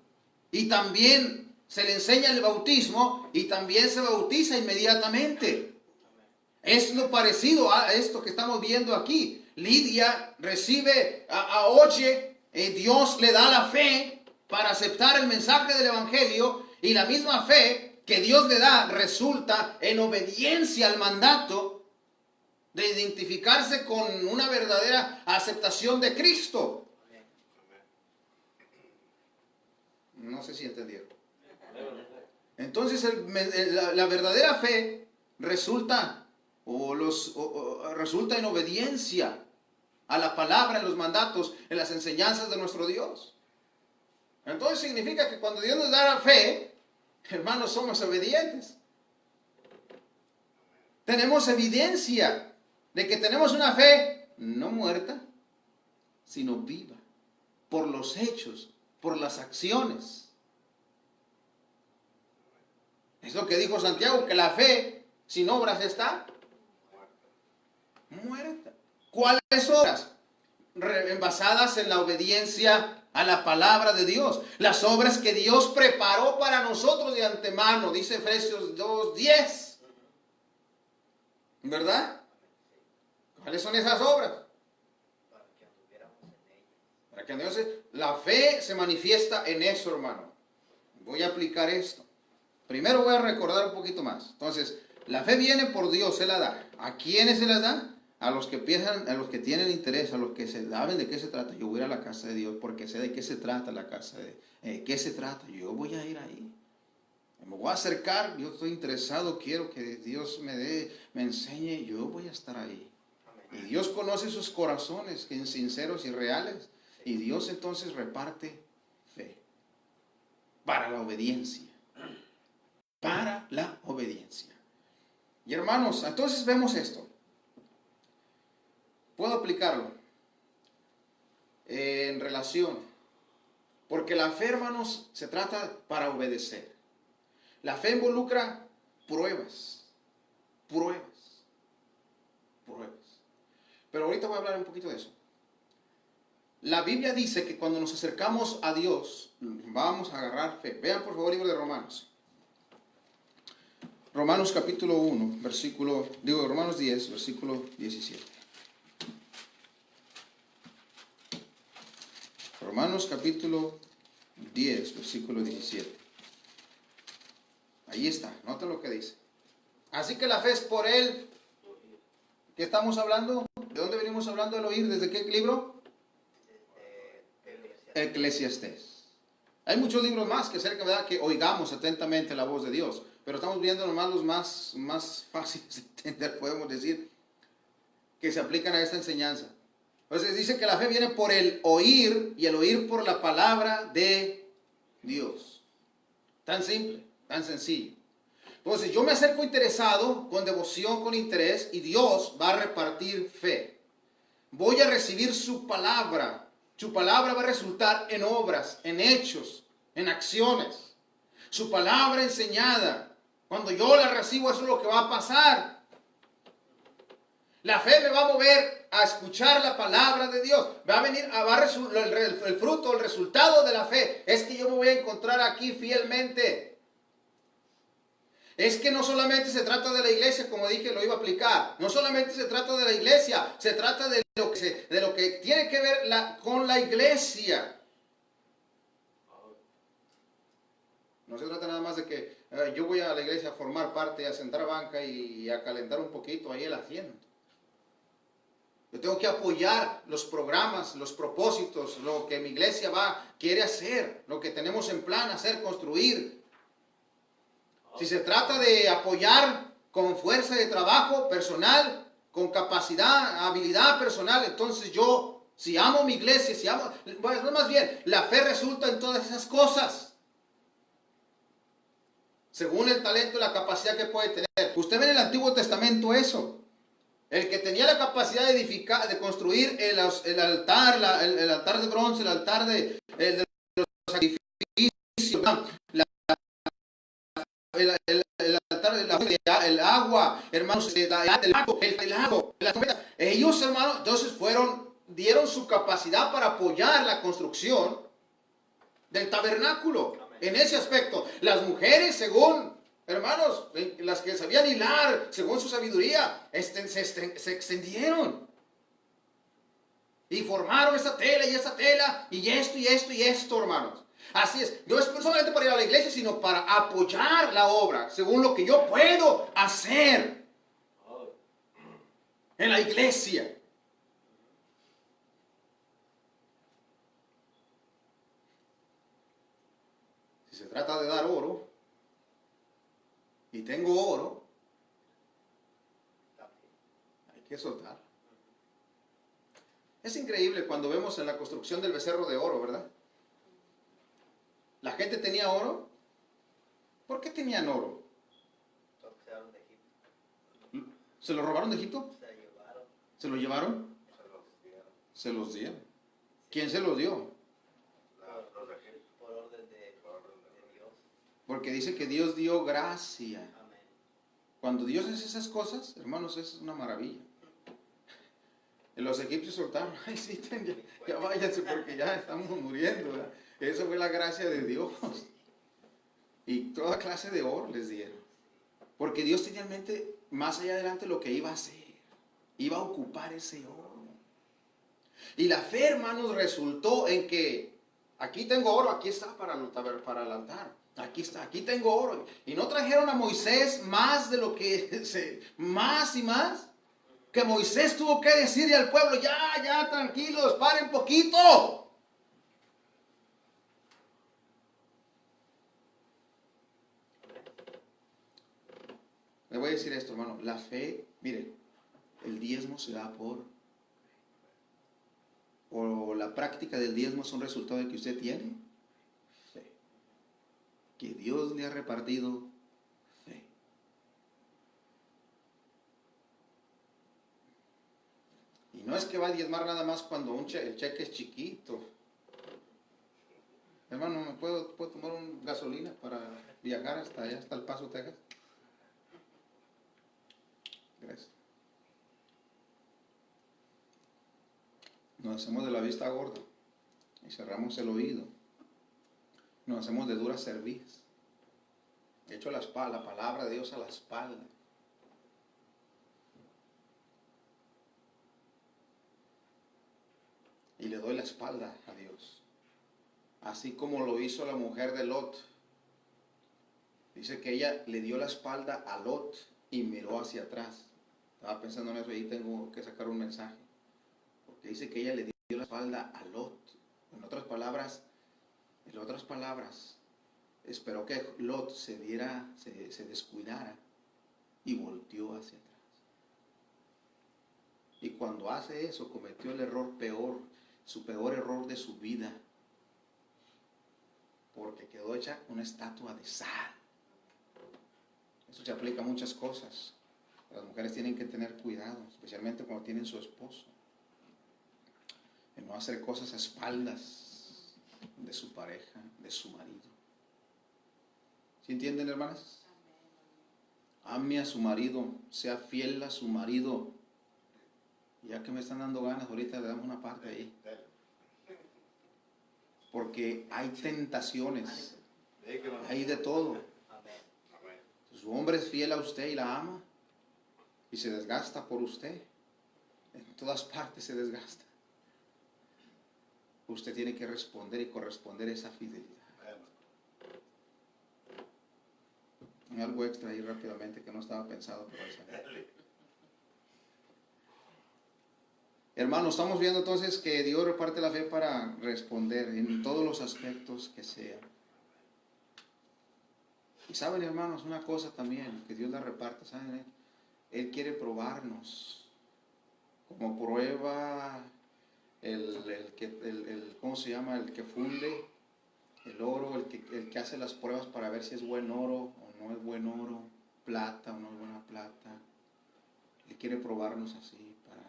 S1: y también se le enseña el bautismo y también se bautiza inmediatamente. Es lo parecido a esto que estamos viendo aquí. Lidia recibe, oye, Dios le da la fe para aceptar el mensaje del evangelio, y la misma fe que Dios le da resulta en obediencia al mandato de identificarse con una verdadera aceptación de Cristo. No sé si entendieron. Entonces la verdadera fe resulta en obediencia a la palabra, en los mandatos, en las enseñanzas de nuestro Dios. Entonces significa que cuando Dios nos da la fe, hermanos, somos obedientes. Tenemos evidencia de que tenemos una fe no muerta, sino viva, por los hechos, por las acciones. Es lo que dijo Santiago, que la fe Sin obras está muerta. ¿Cuáles obras? Basadas en la obediencia a la palabra de Dios. Las obras que Dios preparó para nosotros de antemano, dice Efesios 2:10. ¿Verdad? ¿Cuáles son esas obras? Para que anduviéramos en ellas. La fe se manifiesta en eso, hermano. Voy a aplicar esto. Primero voy a recordar un poquito más. Entonces, la fe viene por Dios, se la da. ¿A quiénes se las da? A los que piensan, a los que tienen interés, a los que saben de qué se trata. Yo voy a ir a la casa de Dios porque sé de qué se trata la casa de qué se trata. Yo voy a ir ahí. Me voy a acercar, yo estoy interesado, quiero que Dios me enseñe, yo voy a estar ahí. Y Dios conoce sus corazones, sinceros y reales. Y Dios entonces reparte fe para la obediencia. Para la obediencia. Y hermanos, entonces vemos esto. Puedo aplicarlo en relación. Porque la fe, hermanos, se trata para obedecer. La fe involucra pruebas. Pero ahorita voy a hablar un poquito de eso. La Biblia dice que cuando nos acercamos a Dios, vamos a agarrar fe. Vean por favor el libro de Romanos. Romanos capítulo 1, Romanos 10, versículo 17. Romanos capítulo 10, versículo 17. Ahí está, nota lo que dice. Así que la fe es por él. ¿Qué estamos hablando? ¿De dónde venimos hablando del oír? ¿Desde qué libro? Eclesiastés. Hay muchos libros más que acerca, ¿verdad?, que oigamos atentamente la voz de Dios. Pero estamos viendo nomás los más fáciles de entender, podemos decir, que se aplican a esta enseñanza. Entonces dice que la fe viene por el oír, y el oír por la palabra de Dios. Tan simple, tan sencillo. Entonces yo me acerco interesado, con devoción, con interés, y Dios va a repartir fe. Voy a recibir su palabra. Su palabra va a resultar en obras, en hechos, en acciones. Su palabra enseñada. Cuando yo la recibo, eso es lo que va a pasar. La fe me va a mover a escuchar la palabra de Dios. El fruto, el resultado de la fe es que yo me voy a encontrar aquí fielmente. Es que no solamente se trata de la iglesia, como dije, lo iba a aplicar. No solamente se trata de la iglesia, se trata de lo que tiene que ver con la iglesia. No se trata nada más de que yo voy a la iglesia a formar parte, a sentar banca y a calentar un poquito ahí el asiento. Yo tengo que apoyar los programas, los propósitos, lo que mi iglesia quiere hacer, lo que tenemos en plan hacer, construir. Si se trata de apoyar con fuerza de trabajo personal, con capacidad, habilidad personal, entonces si amo mi iglesia, bueno, más bien, la fe resulta en todas esas cosas. Según el talento y la capacidad que puede tener. Usted ve en el Antiguo Testamento eso. El que tenía la capacidad de edificar, de construir el altar, el altar de bronce, el altar de los sacrificios, el altar, el agua, hermanos, el lago, la trompeta. Ellos, hermanos, entonces dieron su capacidad para apoyar la construcción del tabernáculo. En ese aspecto, las mujeres, según, hermanos, las que sabían hilar, según su sabiduría, se extendieron. Y formaron esta tela, y esto, hermanos. Así es, no es solamente para ir a la iglesia, sino para apoyar la obra, según lo que yo puedo hacer en la iglesia. Si se trata de dar oro, y tengo oro, hay que soltar. Es increíble cuando vemos en la construcción del becerro de oro, ¿verdad? La gente tenía oro. ¿Por qué tenían oro? ¿Se lo robaron de Egipto? ¿Se lo llevaron? Se los dieron. ¿Quién se los dio?
S2: Por orden de Dios.
S1: Porque dice que Dios dio gracia. Cuando Dios hace esas cosas, hermanos, es una maravilla. Y los egipcios soltaron, ay, sí, ya váyanse porque ya estamos muriendo, ¿verdad? Esa fue la gracia de Dios. Y toda clase de oro les dieron. Porque Dios tenía en mente más allá adelante lo que iba a hacer. Iba a ocupar ese oro. Y la fe, hermanos, resultó en que aquí tengo oro, aquí está para el altar. Aquí está, aquí tengo oro. Y no trajeron a Moisés más de lo que más y más. Que Moisés tuvo que decirle al pueblo, ya, tranquilos, paren poquito. Le voy a decir esto, hermano, la fe, mire, el diezmo se da o la práctica del diezmo es un resultado de que usted tiene fe. Que Dios le ha repartido fe. Y no es que va a diezmar nada más cuando el cheque es chiquito. Hermano, ¿me puedo tomar un gasolina para viajar hasta allá, hasta El Paso, Texas? Gracias. Nos hacemos de la vista gorda y cerramos el oído. Nos hacemos de duras cerviz. Echo la palabra de Dios a la espalda. Y le doy la espalda a Dios. Así como lo hizo la mujer de Lot. Dice que ella le dio la espalda a Lot y miró hacia atrás. Estaba pensando en eso y ahí tengo que sacar un mensaje. Porque dice que ella le dio la espalda a Lot. En otras palabras, esperó que Lot se descuidara y volteó hacia atrás. Y cuando hace eso, cometió el error peor, su peor error de su vida. Porque quedó hecha una estatua de sal. Eso se aplica a muchas cosas. Las mujeres tienen que tener cuidado, especialmente cuando tienen su esposo, de no hacer cosas a espaldas de su pareja, de su marido. ¿Sí entienden, hermanas? Ame a su marido, sea fiel a su marido. Ya que me están dando ganas, ahorita le damos una parte ahí. Porque hay tentaciones, hay de todo. Su hombre es fiel a usted y la ama y se desgasta por usted. En todas partes se desgasta. Usted tiene que responder y corresponder a esa fidelidad. Hay algo extra ahí rápidamente que no estaba pensado, pero ahí salió. Hermanos, estamos viendo entonces que Dios reparte la fe para responder en todos los aspectos que sean. Y saben, hermanos, una cosa también, que Dios la reparte, ¿saben? Él quiere probarnos. Como prueba ¿cómo se llama? El que funde el oro, el que hace las pruebas para ver si es buen oro o no es buen oro, plata o no es buena plata. Él quiere probarnos así para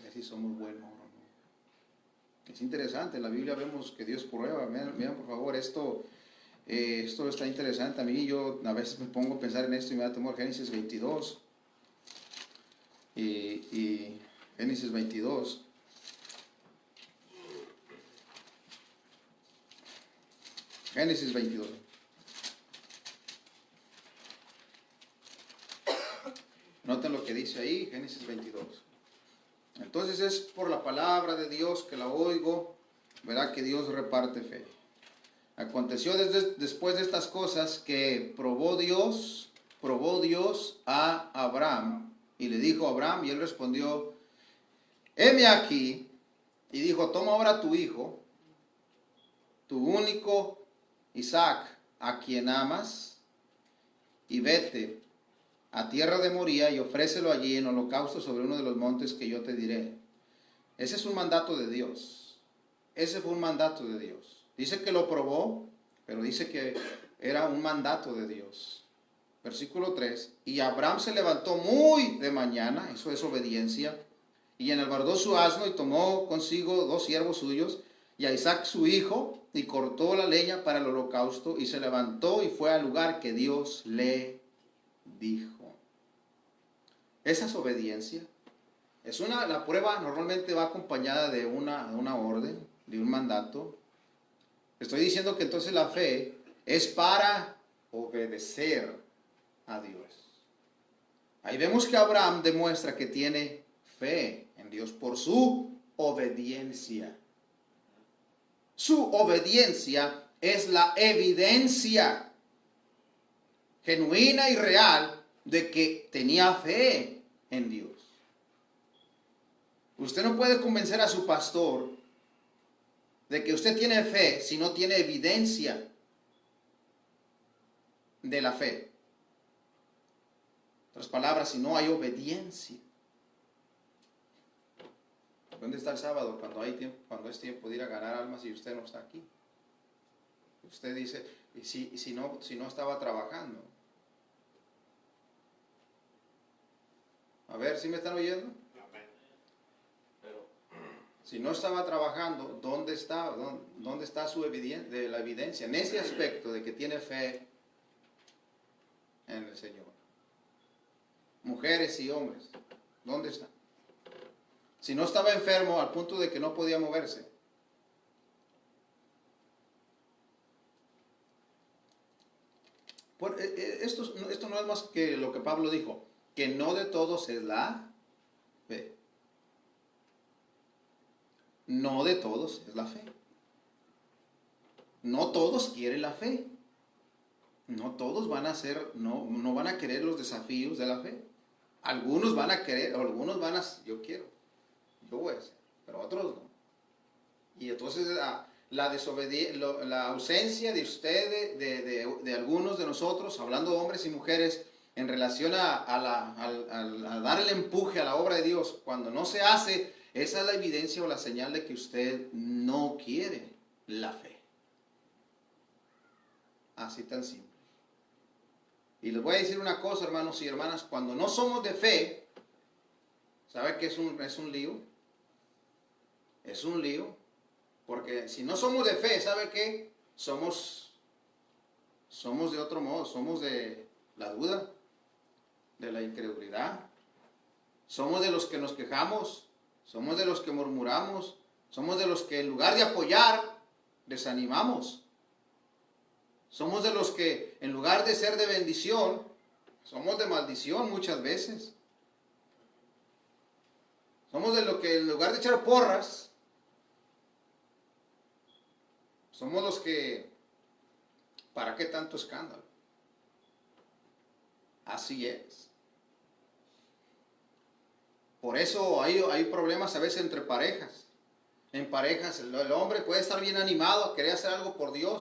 S1: ver si somos buenos o no. Es interesante, en la Biblia vemos que Dios prueba. Miren por favor, esto está interesante. A mí yo a veces me pongo a pensar en esto y me da temor. Génesis 22 y Génesis 22. Génesis 22. Noten lo que dice ahí, Génesis 22. Entonces es por la palabra de Dios que la oigo, verá que Dios reparte fe. Aconteció después de estas cosas que probó Dios a Abraham y le dijo a Abraham y él respondió, heme aquí, y dijo, toma ahora tu hijo, tu único Isaac, a quien amas, y vete a tierra de Moría y ofrécelo allí en holocausto sobre uno de los montes que yo te diré. Ese es un mandato de Dios. Ese fue un mandato de Dios. Dice que lo probó, pero dice que era un mandato de Dios. Versículo 3. Y Abraham se levantó muy de mañana, eso es obediencia, y enalbardó su asno y tomó consigo 2 siervos suyos y a Isaac su hijo, y cortó la leña para el holocausto, y se levantó y fue al lugar que Dios le dijo. Esa es obediencia. La prueba normalmente va acompañada de una orden, de un mandato. Estoy diciendo que entonces la fe es para obedecer a Dios. Ahí vemos que Abraham demuestra que tiene fe en Dios por su obediencia. Su obediencia es la evidencia genuina y real de que tenía fe en Dios. Usted no puede convencer a su pastor de que usted tiene fe si no tiene evidencia de la fe. En otras palabras, si no hay obediencia. ¿Dónde está el sábado cuando es tiempo de ir a ganar almas y usted no está aquí? Usted dice, ¿y si no estaba trabajando? A ver, ¿sí me están oyendo? Si no estaba trabajando, ¿dónde está su la evidencia? En ese aspecto de que tiene fe en el Señor. Mujeres y hombres, ¿dónde está? Si no estaba enfermo al punto de que no podía moverse. Esto no es más que lo que Pablo dijo, que no de todos es la fe. No de todos es la fe. No todos quieren la fe. No todos van a no van a querer los desafíos de la fe. Algunos van a querer, algunos van a, yo voy a hacer, pero otros no. Y entonces la ausencia de ustedes, de algunos de nosotros, hablando de hombres y mujeres, en relación a dar el empuje a la obra de Dios, cuando no se hace, esa es la evidencia o la señal de que usted no quiere la fe. Así tan simple. Y les voy a decir una cosa, hermanos y hermanas, cuando no somos de fe, ¿sabe qué es un lío? Es un lío, porque si no somos de fe, ¿sabe qué? Somos de otro modo, somos de la duda, de la incredulidad, somos de los que nos quejamos, somos de los que murmuramos, somos de los que en lugar de apoyar, desanimamos. Somos de los que en lugar de ser de bendición, somos de maldición muchas veces. Somos de los que en lugar de echar porras, somos los que, ¿para qué tanto escándalo? Así es. Por eso hay problemas a veces entre parejas. En parejas el hombre puede estar bien animado a querer hacer algo por Dios,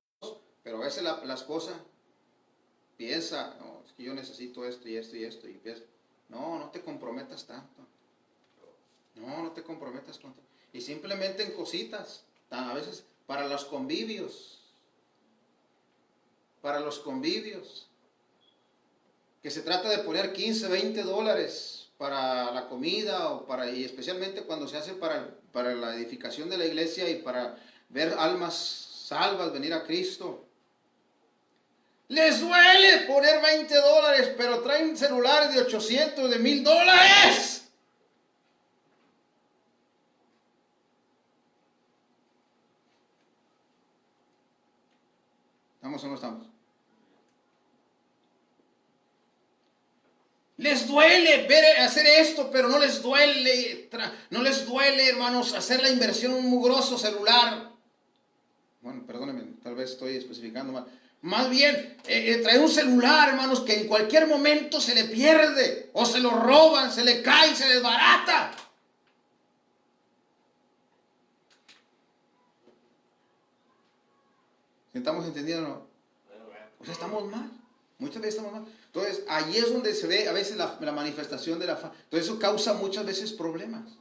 S1: pero a veces la esposa piensa, no, es que yo necesito esto y esto y esto, y piensa, no te comprometas tanto. No te comprometas tanto. Y simplemente en cositas, a veces para los convivios, que se trata de poner 15, 20 dólares para la comida, y especialmente cuando se hace para la edificación de la iglesia y para ver almas salvas venir a Cristo. Les duele poner 20 dólares, pero traen celulares de 800, de $1000. ¿Estamos o no estamos? Les duele hacer esto, pero no les duele, hermanos, hacer la inversión en un mugroso celular. Bueno, perdónenme, tal vez estoy especificando mal. Más bien, traer un celular, hermanos, que en cualquier momento se le pierde, o se lo roban, se le cae, se desbarata. ¿Estamos entendiendo o no? Pues estamos mal. Muchas veces estamos mal. Entonces, ahí es donde se ve a veces la manifestación de la fe. Entonces, eso causa muchas veces problemas.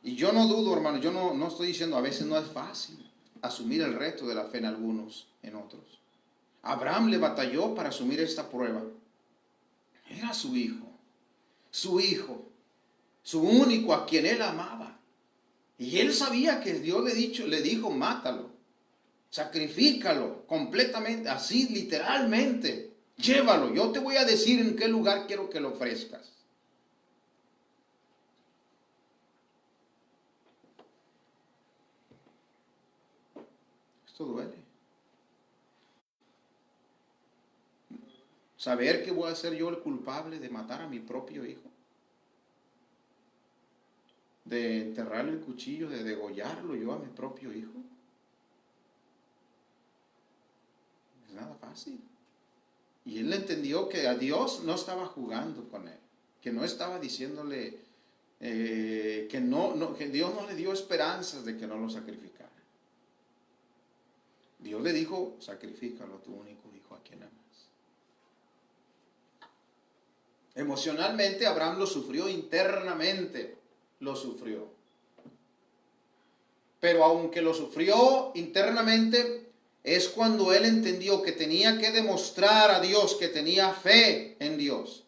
S1: Y yo no dudo, hermano, yo no estoy diciendo, a veces no es fácil asumir el reto de la fe en algunos, en otros. Abraham le batalló para asumir esta prueba. Era su hijo, su único, a quien él amaba. Y él sabía que Dios le dijo, mátalo, sacrifícalo completamente, así literalmente, llévalo. Yo te voy a decir en qué lugar quiero que lo ofrezcas. Esto duele. Saber que voy a ser yo el culpable de matar a mi propio hijo. De enterrarle el cuchillo, de degollarlo yo a mi propio hijo. Es nada fácil. Y él entendió que a Dios no estaba jugando con él. Que no estaba diciéndole que Dios no le dio esperanzas de que no lo sacrificara. Dios le dijo, sacrifícalo a tu único hijo a quien amas. Emocionalmente Abraham lo sufrió, internamente lo sufrió. Pero aunque lo sufrió internamente, es cuando él entendió que tenía que demostrar a Dios que tenía fe en Dios.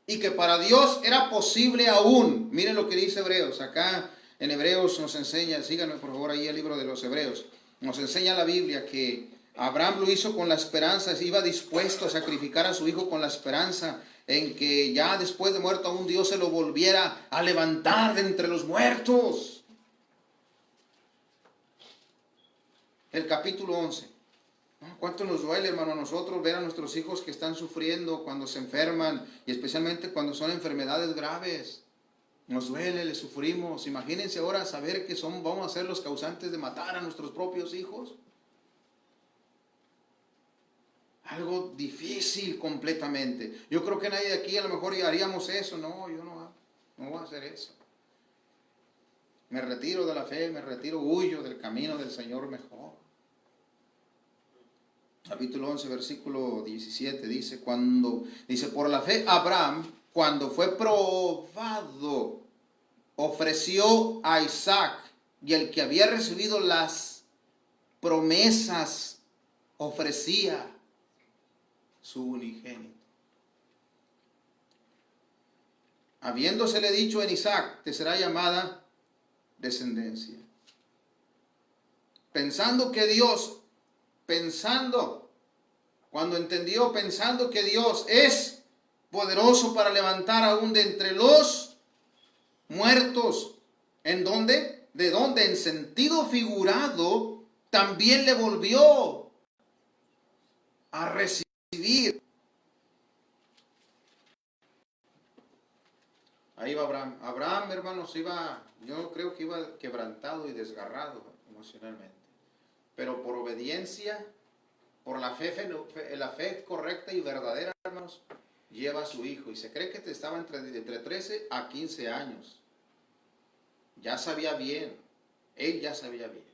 S1: Y que para Dios era posible aún. Miren lo que dice Hebreos. Acá en Hebreos nos enseña, síganme por favor ahí el libro de los Hebreos. Nos enseña la Biblia que Abraham lo hizo con la esperanza, iba dispuesto a sacrificar a su hijo con la esperanza en que ya después de muerto aún Dios se lo volviera a levantar de entre los muertos. El capítulo 11. ¿Cuánto nos duele, hermano, a nosotros ver a nuestros hijos que están sufriendo cuando se enferman y especialmente cuando son enfermedades graves? Nos duele, les sufrimos. Imagínense ahora saber que vamos a ser los causantes de matar a nuestros propios hijos. Algo difícil completamente. Yo creo que nadie de aquí a lo mejor haríamos eso. No, yo no voy a hacer eso. Me retiro de la fe, huyo del camino del Señor mejor. Capítulo 11, versículo 17 dice, por la fe Abraham, cuando fue probado, ofreció a Isaac, y el que había recibido las promesas ofrecía su unigénito. Habiéndosele dicho en Isaac, te será llamada descendencia. Pensando que Dios es poderoso para levantar aún de entre los muertos. ¿En dónde? ¿De dónde? En sentido figurado, también le volvió a recibir. Ahí va Abraham. Abraham, hermanos, yo creo que iba quebrantado y desgarrado emocionalmente. Pero por obediencia, por la fe correcta y verdadera, hermanos, lleva a su hijo. Y se cree que estaba entre 13 a 15 años. Ya sabía bien. Él ya sabía bien.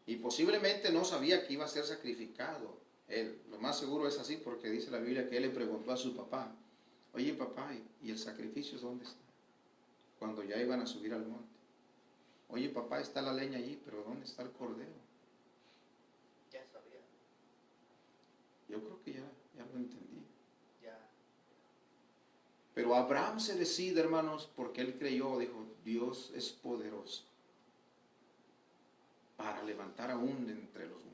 S1: Y posiblemente no sabía que iba a ser sacrificado. Él, lo más seguro es así porque dice la Biblia que él le preguntó a su papá, oye papá, ¿y el sacrificio dónde está? Cuando ya iban a subir al monte. Oye papá, está la leña allí, pero ¿dónde está el cordero?
S2: Ya sabía.
S1: Yo creo que ya lo entendí.
S2: Ya.
S1: Pero Abraham se decide, hermanos, porque él creyó, dijo, Dios es poderoso para levantar aún de entre los muertos.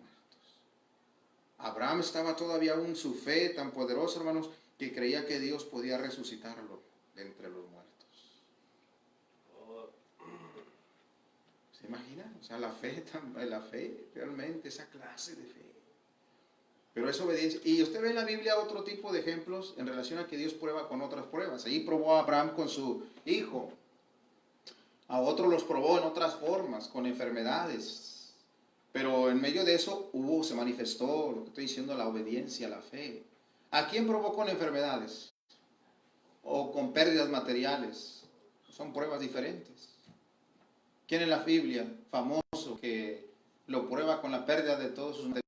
S1: Abraham estaba todavía aún su fe tan poderosa, hermanos, que creía que Dios podía resucitarlo de entre los muertos. ¿Se imaginan? O sea, la fe realmente, esa clase de fe. Pero es obediencia. Y usted ve en la Biblia otro tipo de ejemplos en relación a que Dios prueba con otras pruebas. Allí probó a Abraham con su hijo. A otros los probó en otras formas, con enfermedades. Pero en medio de eso se manifestó, lo que estoy diciendo, la obediencia, la fe. ¿A quién probó con enfermedades? O con pérdidas materiales. Son pruebas diferentes. ¿Quién en la Biblia, famoso, que lo prueba con la pérdida de todos sus materiales?